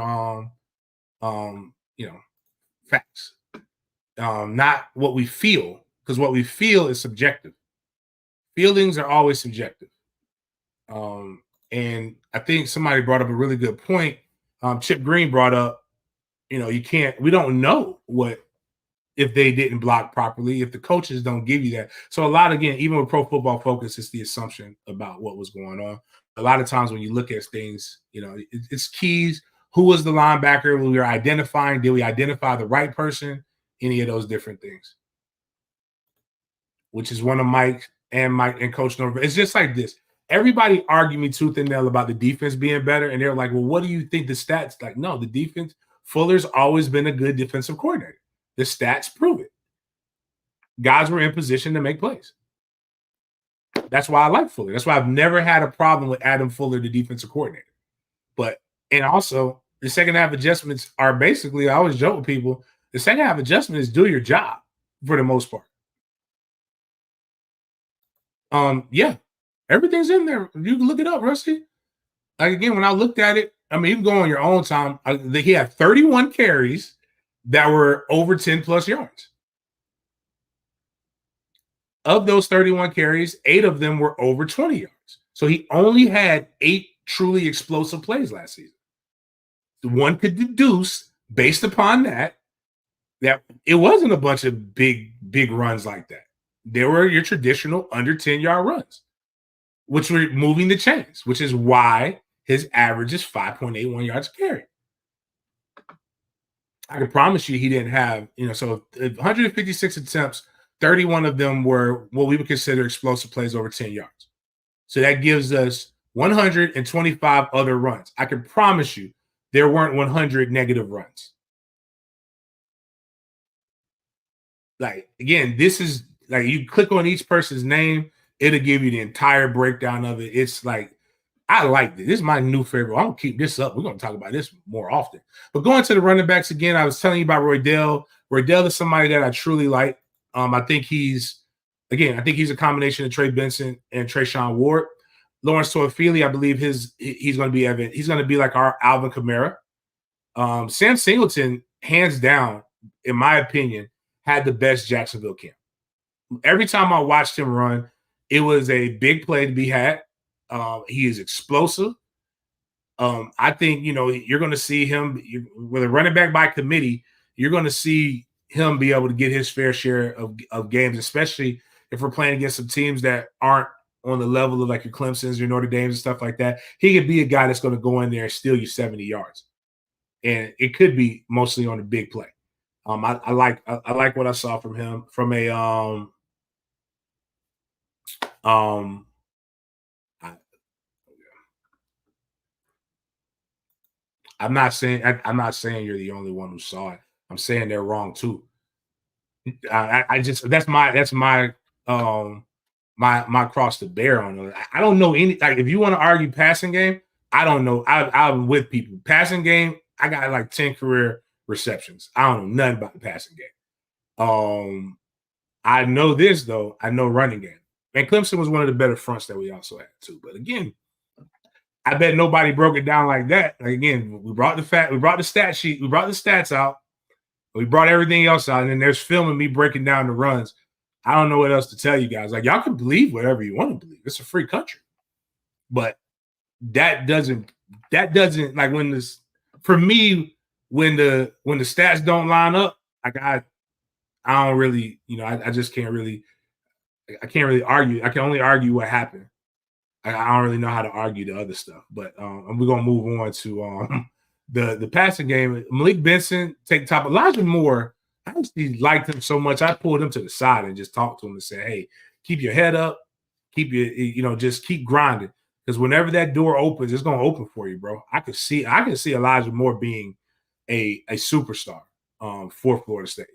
facts. Not what we feel, because what we feel is subjective. Feelings are always subjective. And I think somebody brought up a really good point. Chip Green brought up, we don't know what if they didn't block properly, if the coaches don't give you that. So a lot, again, even with Pro Football Focus, it's the assumption about what was going on. A lot of times when you look at things, it's keys. Who was the linebacker we were identifying? Did we identify the right person? Any of those different things, which is one of Mike and Coach Norvell. It's just like this. Everybody argued me tooth and nail about the defense being better, and they're like, well, what do you think the stats? Like, no, the defense, Fuller's always been a good defensive coordinator. The stats prove it. Guys were in position to make plays. That's why I like Fuller. That's why I've never had a problem with Adam Fuller, the defensive coordinator. And also, the second half adjustments are basically, I always joke with people, the second half adjustment is do your job for the most part. Yeah, everything's in there. You can look it up, Rusty. Like, again, when I looked at it, I mean, you can go on your own time. He had 31 carries that were over 10 plus yards. Of those 31 carries, 8 of them were over 20 yards. So he only had 8 truly explosive plays last season. One could deduce, based upon that it wasn't a bunch of big runs like that. They were your traditional under 10-yard runs, which were moving the chains, which is why his average is 5.81 yards a carry. I can promise you he didn't have, so 156 attempts, 31 of them were what we would consider explosive plays over 10 yards. So that gives us 125 other runs. I can promise you there weren't 100 negative runs. Like, again, this is like you click on each person's name, it'll give you the entire breakdown of it. It's like, I like this. This is my new favorite. I'm going to keep this up. We're going to talk about this more often. But going to the running backs again, I was telling you about Roydell. Roydell is somebody that I truly like. I think he's a combination of Trey Benson and Trayshawn Ward. Lawrence Toafili, I believe he's going to be Evan. He's going to be like our Alvin Kamara. Sam Singleton, hands down, in my opinion, had the best Jacksonville camp. Every time I watched him run, it was a big play to be had. He is explosive. I think, you're going to see him with a running back by committee. You're going to see him be able to get his fair share of games, especially if we're playing against some teams that aren't on the level of like your Clemsons, your Notre Dames and stuff like that. He could be a guy that's going to go in there and steal you 70 yards. And it could be mostly on a big play. I like what I saw from him from a I'm not saying you're the only one who saw it. I'm saying they're wrong too. That's my my cross to bear on it. I don't know any, like, if you want to argue passing game, I don't know. I'm with people. Passing game, I got like 10 career receptions. I don't know nothing about the passing game. I know this though. I know running game. And Clemson was one of the better fronts that we also had too. But again, I bet nobody broke it down like that. Like, again, we brought the stat sheet, we brought the stats out, we brought everything else out, and then there's filming me breaking down the runs. I don't know what else to tell you guys. Like, y'all can believe whatever you want to believe. It's a free country. But that doesn't like when this, for me, when the stats don't line up, like I don't really, I just can't really, I can't really argue. I can only argue what happened. I don't really know how to argue the other stuff. But we're gonna move on to the passing game. Malik Benson take top. Elijah Moore, I actually liked him so much. I pulled him to the side and just talked to him and said, "Hey, keep your head up, just keep grinding, because whenever that door opens, it's gonna open for you, bro." I can see Elijah Moore being a superstar for Florida State.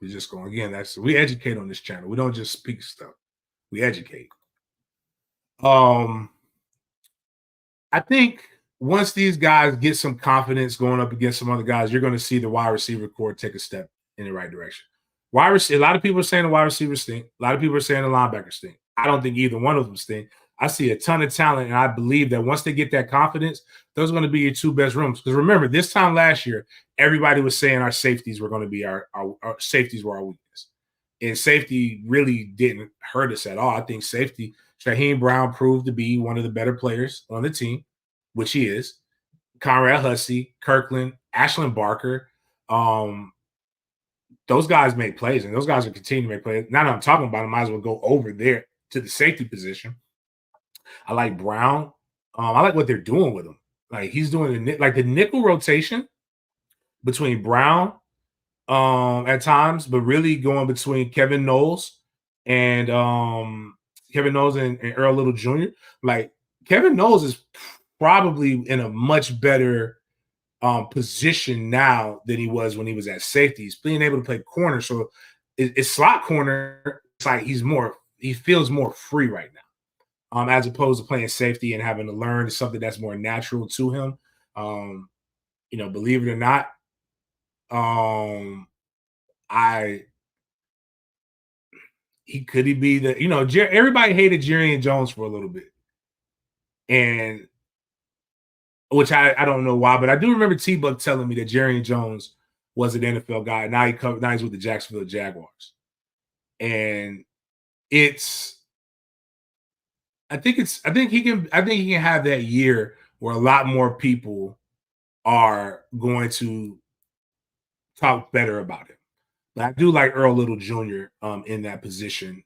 We're just going, again, we educate on this channel. We don't just speak stuff. We educate. I think once these guys get some confidence going up against some other guys, you're going to see the wide receiver core take a step in the right direction. A lot of people are saying the wide receivers stink. A lot of people are saying the linebackers stink. I don't think either one of them stink. I see a ton of talent, and I believe that once they get that confidence, those are going to be your two best rooms. Because remember, this time last year, everybody was saying our safeties were going to be our safeties were our weakness. And safety really didn't hurt us at all. I think safety, Shaheem Brown proved to be one of the better players on the team, which he is. Conrad Hussey, Kirkland, Ashlyn Barker. Those guys make plays, and those guys will continue to make plays. Now that I'm talking about them, I might as well go over there to the safety position. I like Brown. I like what they're doing with him. Like he's doing the nickel rotation between Brown at times, but really going between Kevin Knowles and Earl Little Jr. Like Kevin Knowles is probably in a much better position now than he was when he was at safety. He's being able to play corner, so it's slot corner. It's like he feels more free right now. As opposed to playing safety and having to learn something that's more natural to him. Believe it or not, he be the, everybody hated Jerry Jones for a little bit. And which I don't know why, but I do remember T-Buck telling me that Jerry Jones was an NFL guy. Now he's with the Jacksonville Jaguars. And I think he can have that year where a lot more people are going to talk better about him. But I do like Earl Little Jr. In that position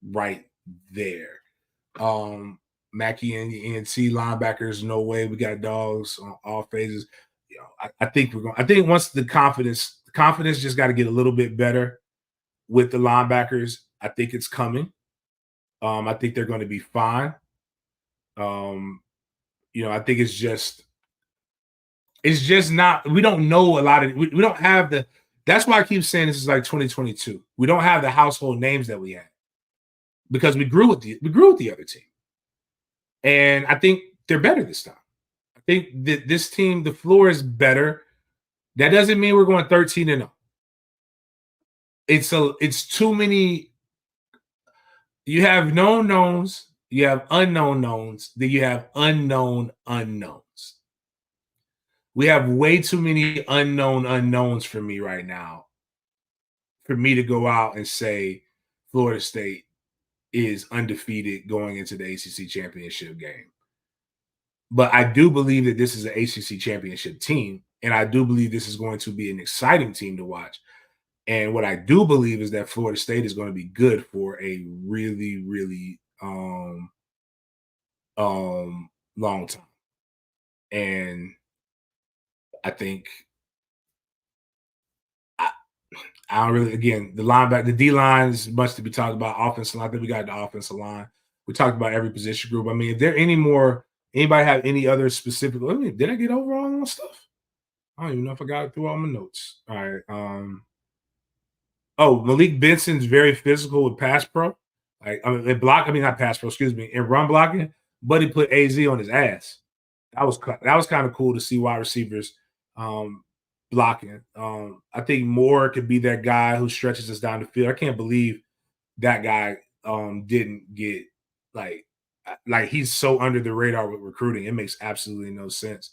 right there. Mackey and ENT linebackers, no way. We got dogs on all phases. I think once the confidence just got to get a little bit better with the linebackers. I think it's coming. I think they're going to be fine. I think it's just not, we don't know a lot of, we don't have that's why I keep saying this is like 2022. We don't have the household names that we had because we grew with the other team. And I think they're better this time. I think that this team, the floor is better. That doesn't mean we're going 13-0. It's too many. You have known knowns, you have unknown knowns, then you have unknown unknowns. We have way too many unknown unknowns for me right now for me to go out and say Florida State is undefeated going into the ACC championship game. But I do believe that this is an ACC championship team, and I do believe this is going to be an exciting team to watch. And what I do believe is that Florida State is going to be good for a really, really long time. And I think I don't really, again, the D line is much to be talked about. Offensive line, I think we got the offensive line. We talked about every position group. I mean, if there anybody have any other specific, did I get over all my stuff? I don't even know if I got it through all my notes. All right. Malik Benson's very physical with pass pro. Not pass pro, excuse me, in run blocking, but he put AZ on his ass. That was kind of cool to see wide receivers blocking. I think Moore could be that guy who stretches us down the field. I can't believe that guy didn't get like he's so under the radar with recruiting. It makes absolutely no sense.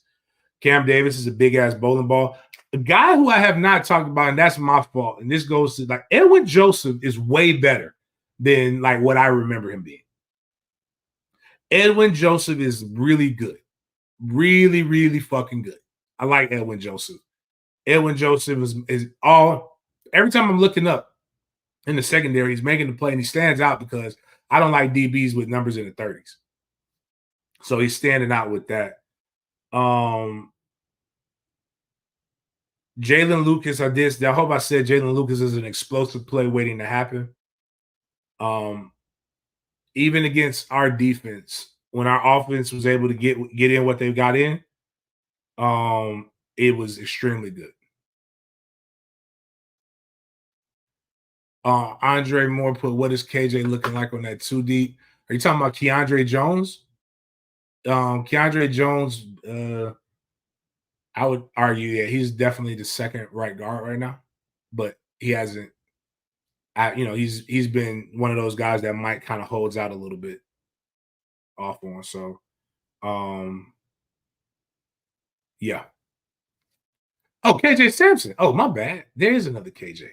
Cam Davis is a big ass bowling ball. The guy who I have not talked about, and that's my fault, and this goes to Edwin Joseph is way better than what I remember him being. Edwin Joseph is really good. Really, really fucking good. I like Edwin Joseph. Edwin Joseph is all, every time I'm looking up in the secondary, he's making the play, and he stands out because I don't like DBs with numbers in the 30s. So he's standing out with that. Jalen Lucas, I hope I said Jalen Lucas is an explosive play waiting to happen. Even against our defense, when our offense was able to get in what they got in, it was extremely good. Andre Moore put, what is KJ looking like on that 2 deep? Are you talking about Keandre Jones? Keandre Jones, I would argue, yeah, he's definitely the second right guard right now, but he hasn't. He's been one of those guys that might kind of holds out a little bit off on. So, um, yeah. Oh, KJ Sampson. Oh, my bad. There is another KJ.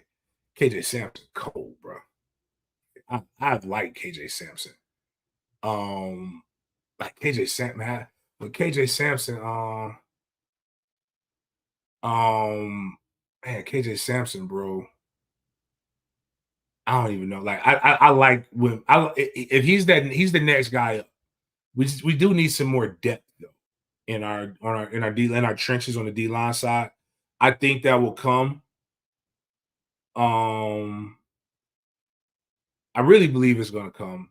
KJ Sampson, cold, bro. I like KJ Sampson. Like KJ Sampson, man. With KJ Sampson, man, KJ Sampson, bro. I don't even know. Like I like when if he's the next guy up. We do need some more depth though in our trenches on the D line side. I think that will come. Um, I really believe it's going to come.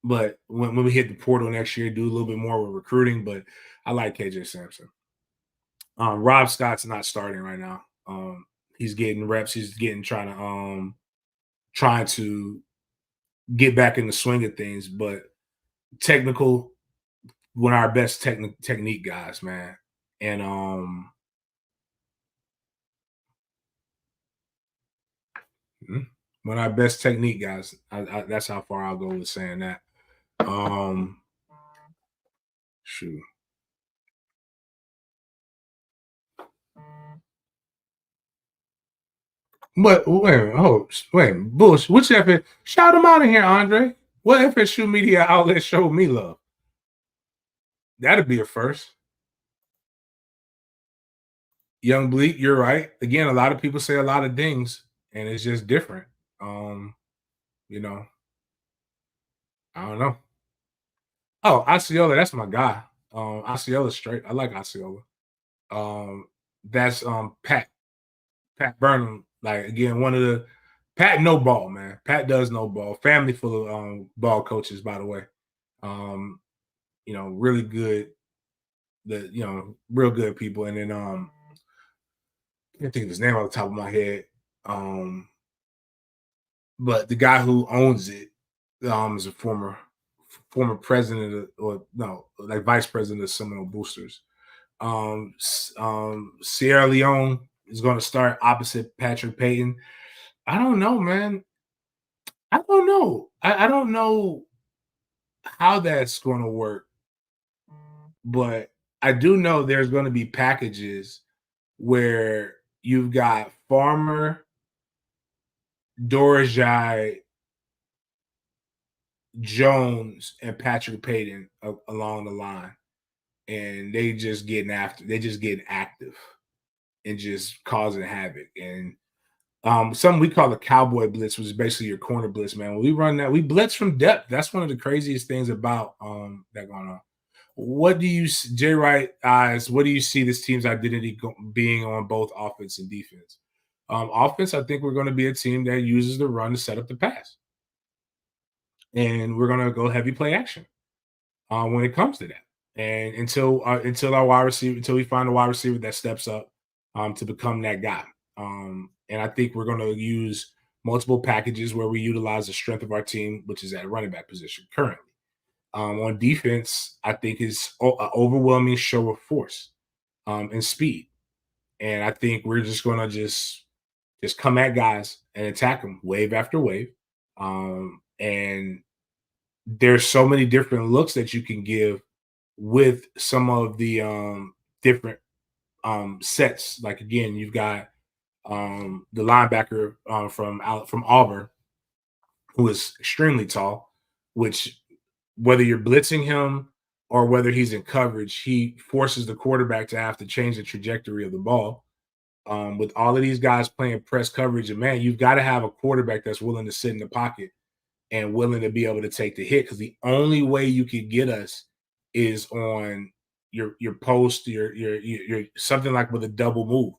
But when we hit the portal next year, do a little bit more with recruiting. But I like KJ Sampson. Rob Scott's not starting right now. He's getting reps. He's trying to get back in the swing of things. But technical, one of our best technique guys, man. And one of our best technique guys. That's how far I'll go with saying that. Shoot. But wait, Bush, which FS? Shout him out of here, Andre. What FSU media outlet showed me love? That'd be a first. Young Bleak, you're right. Again, a lot of people say a lot of things, and it's just different. You know, I don't know. Oh, Osceola, that's my guy. Osceola's straight. I like Osceola. That's Pat Burnham. Like again, one of the Pat no ball, man. Pat does no ball. Family full of ball coaches, by the way. Really good. Real good people. And then I can't think of his name off the top of my head. But the guy who owns it is a former president like vice president of Seminole Boosters. Sierra Leone is going to start opposite Patrick Payton. I don't know, man. I don't know. I don't know how that's going to work, but I do know there's going to be packages where you've got Farmer, Dorajai, Jones, and Patrick Payton along the line, and they just getting active and just causing havoc. And something we call the cowboy blitz, which is basically your corner blitz, man. When we run that, we blitz from depth. That's one of the craziest things about that going on. What do you, Jay Wright eyes? What do you see this team's identity being on both offense and defense? Offense, I think we're going to be a team that uses the run to set up the pass, and we're going to go heavy play action when it comes to that. And until our wide receiver, until we find a wide receiver that steps up to become that guy. And I think we're going to use multiple packages where we utilize the strength of our team, which is at running back position currently. On defense, I think is an overwhelming show of force and speed. And I think we're just going to just come at guys and attack them wave after wave. And there's so many different looks that you can give with some of the different sets. Like again, you've got the linebacker from Auburn, who is extremely tall, which whether you're blitzing him or whether he's in coverage, he forces the quarterback to have to change the trajectory of the ball. With all of these guys playing press coverage, and man, you've got to have a quarterback that's willing to sit in the pocket and willing to be able to take the hit, because the only way you can get us is on your post, your something like with a double move.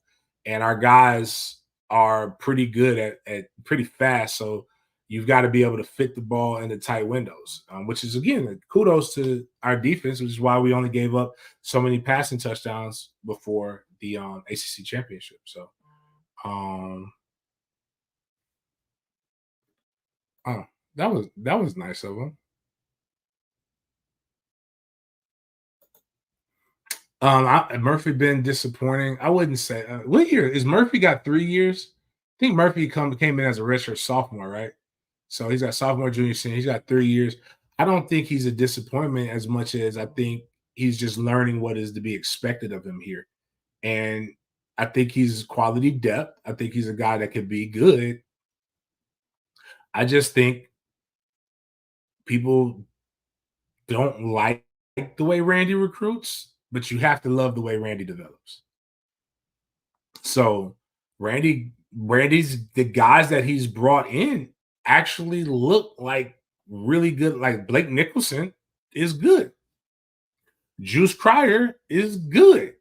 And our guys are pretty good at pretty fast, so you've got to be able to fit the ball into tight windows, which is again kudos to our defense, which is why we only gave up so many passing touchdowns before the ACC championship. So oh, that was nice of him. Murphy been disappointing. I wouldn't say. What year is Murphy got 3 years? I think Murphy came in as a redshirt sophomore, right? So he's got sophomore, junior, senior. He's got 3 years. I don't think he's a disappointment as much as I think he's just learning what is to be expected of him here. And I think he's quality depth. I think he's a guy that could be good. I just think people don't like the way Randy recruits, but you have to love the way Randy develops. So Randy's the guys that he's brought in actually look like really good. Like Blake Nicholson is good. Juice Cryer is good.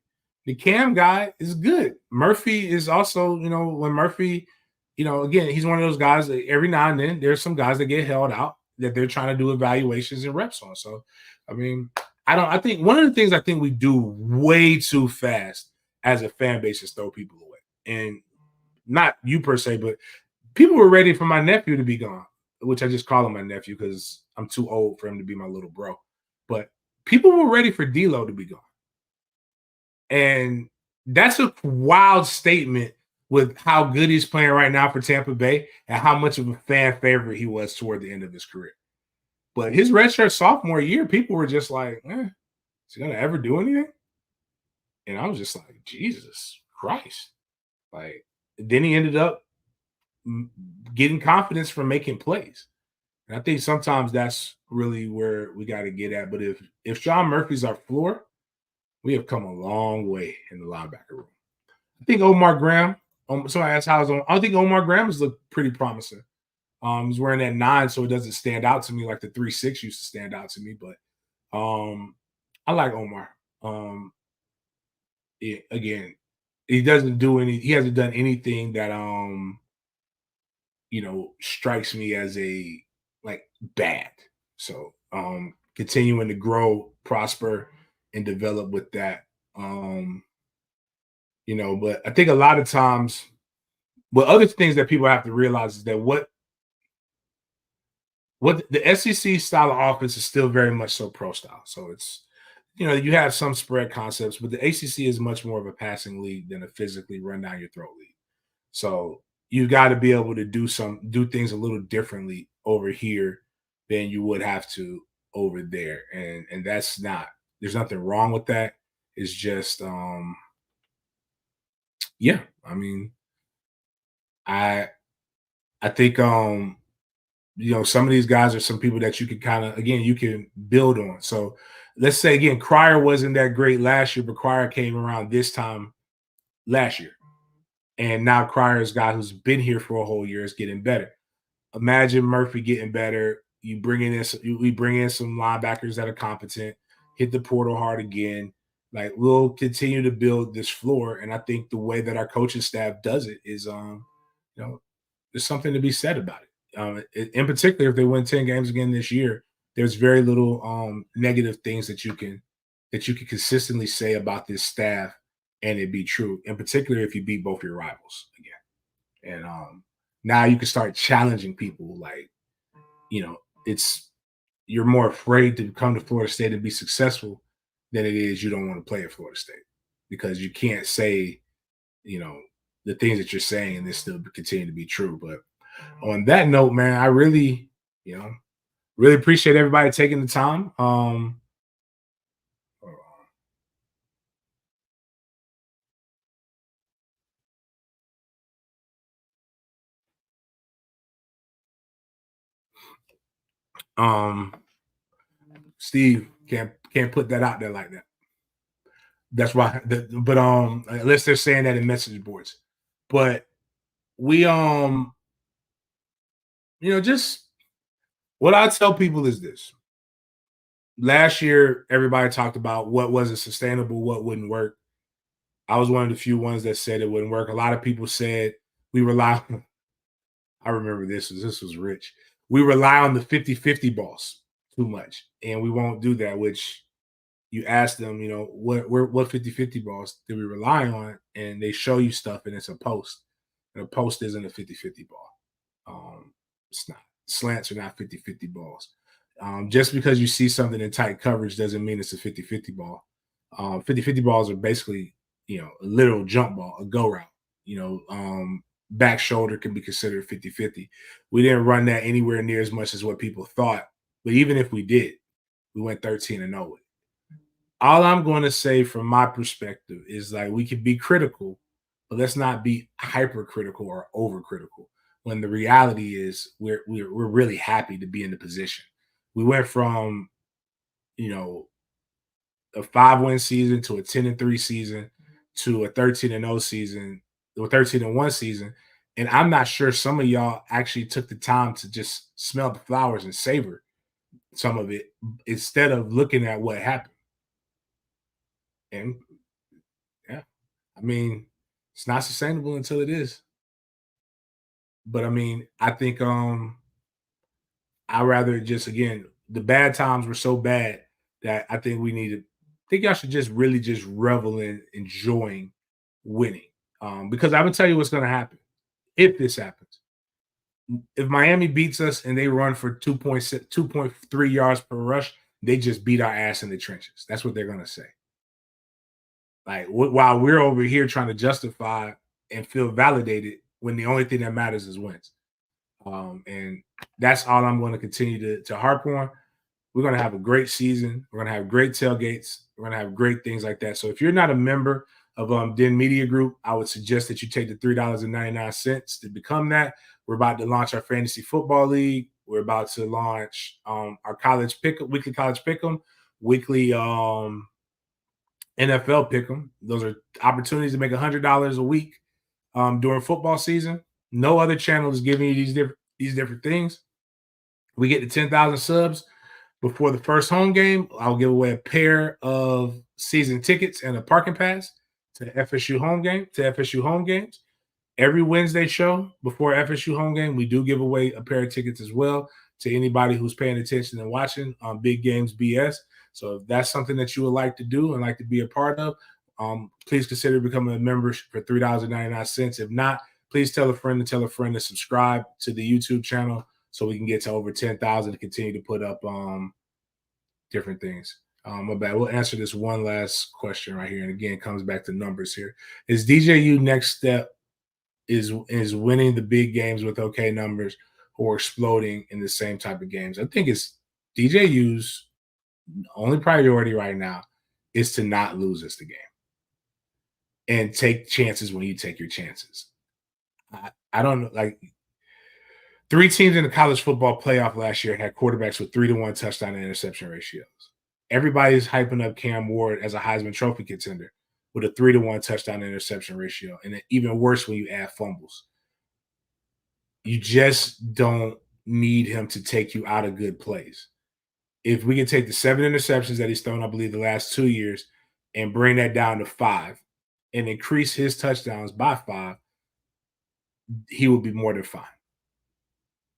The Cam guy is good. Murphy is also, when Murphy, again, he's one of those guys that every now and then there's some guys that get held out that they're trying to do evaluations and reps on. So, I think one of the things I think we do way too fast as a fan base is throw people away. And not you per se, but people were ready for my nephew to be gone, which I just call him my nephew because I'm too old for him to be my little bro. But people were ready for D'Lo to be gone. And that's a wild statement with how good he's playing right now for Tampa Bay and how much of a fan favorite he was toward the end of his career. But his redshirt sophomore year, people were just like, is he going to ever do anything? And I was just like, Jesus Christ. Like, then he ended up getting confidence from making plays. And I think sometimes that's really where we got to get at. But if Sean Murphy's our floor, we have come a long way in the linebacker room. I think Omar Graham, somebody asked how I was on. I think Omar Graham has looked pretty promising. He's wearing that 9, so it doesn't stand out to me like the 3.6 used to stand out to me. But I like Omar. Again, he hasn't done anything that strikes me as a like bad. So continuing to grow, prosper, and develop with that. But I think a lot of times, other things that people have to realize is that what the SEC style of offense is still very much so pro style. So it's, you have some spread concepts, but the ACC is much more of a passing league than a physically run down your throat league. So you got to be able to do things a little differently over here than you would have to over there. And that's not, there's nothing wrong with that. It's just, I think, some of these guys are some people that you could kind of, again, you can build on. So let's say, again, Cryer wasn't that great last year, but Cryer came around this time last year. And now Cryer's guy who's been here for a whole year is getting better. Imagine Murphy getting better. We bring in some linebackers that are competent, hit the portal hard again. Like, we'll continue to build this floor. And I think the way that our coaching staff does it is, there's something to be said about it. In particular, if they win 10 games again this year, there's very little negative things that you can consistently say about this staff and it be true. In particular, if you beat both your rivals again. And now you can start challenging people. Like, you're more afraid to come to Florida State and be successful than it is you don't want to play at Florida State, because you can't say, the things that you're saying and this still continue to be true. But on that note, man, I really, really appreciate everybody taking the time. Steve can't put that out there like that. That's why. But unless they're saying that in message boards, but we just what I tell people is this. Last year, everybody talked about what wasn't sustainable, what wouldn't work. I was one of the few ones that said it wouldn't work. A lot of people said we rely on, I remember this was rich. We rely on the 50-50 balls too much, and we won't do that, which you ask them, what 50-50 balls do we rely on? And they show you stuff and it's a post. And a post isn't a 50-50 ball. It's not. Slants are not 50-50 balls. Just because you see something in tight coverage doesn't mean it's a 50-50 ball. 50-50 balls are basically, a literal jump ball, a go route. Back shoulder can be considered 50-50. We didn't run that anywhere near as much as what people thought. But even if we did, we went 13-0 with it. All I'm going to say from my perspective is like we can be critical, but let's not be hypercritical or overcritical. When the reality is we're really happy to be in the position. We went from, a 5-win season to a 10-3 season to a 13-0 season, or 13-1 season. And I'm not sure some of y'all actually took the time to just smell the flowers and savor some of it instead of looking at what happened. And yeah, I mean, it's not sustainable until it is. But I mean, I think I'd rather just, again, the bad times were so bad that I think I think y'all should just really just revel in enjoying winning. Because I would tell you what's going to happen if this happens. If Miami beats us and they run for 2.3 yards per rush, they just beat our ass in the trenches. That's what they're going to say. Like, while we're over here trying to justify and feel validated when the only thing that matters is wins. And that's all I'm going to continue to harp on. We're going to have a great season. We're going to have great tailgates. We're going to have great things like that. So if you're not a member of Den Media Group, I would suggest that you take the $3.99 to become that. We're about to launch our fantasy football league. We're about to launch our weekly college pick'em, weekly NFL pick'em. Those are opportunities to make $100 a week during football season. No other channel is giving you these different things. We get to 10,000 subs before the first home game. I'll give away a pair of season tickets and a parking pass to FSU home games. Every Wednesday show before FSU home game, we do give away a pair of tickets as well to anybody who's paying attention and watching on Big Games BS. So if that's something that you would like to do and like to be a part of, please consider becoming a member for $3.99. If not, please tell a friend to subscribe to the YouTube channel so we can get to over 10,000 to continue to put up different things. My bad. We'll answer this one last question right here. And again, it comes back to numbers here. Is DJU next step is winning the big games with okay numbers or exploding in the same type of games? I think it's DJU's only priority right now is to not lose us the game and take chances when you take your chances. I don't know, like 3 teams in the college football playoff last year had quarterbacks with 3-to-1 touchdown and interception ratios. Everybody's hyping up Cam Ward as a Heisman Trophy contender with a 3-to-1 touchdown interception ratio. And even worse when you add fumbles. You just don't need him to take you out of good plays. If we can take the 7 interceptions that he's thrown, I believe, the last 2 years and bring that down to 5 and increase his touchdowns by 5, he would be more than fine.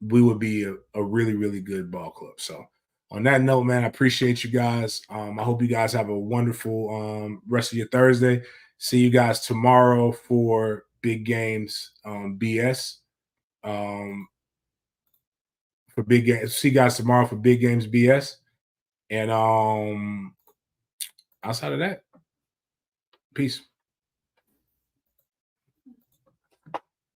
We would be a really, really good ball club. So on that note, man, I appreciate you guys. I hope you guys have a wonderful rest of your Thursday. See you guys tomorrow for Big Games BS. See you guys tomorrow for Big Games BS. And outside of that, peace.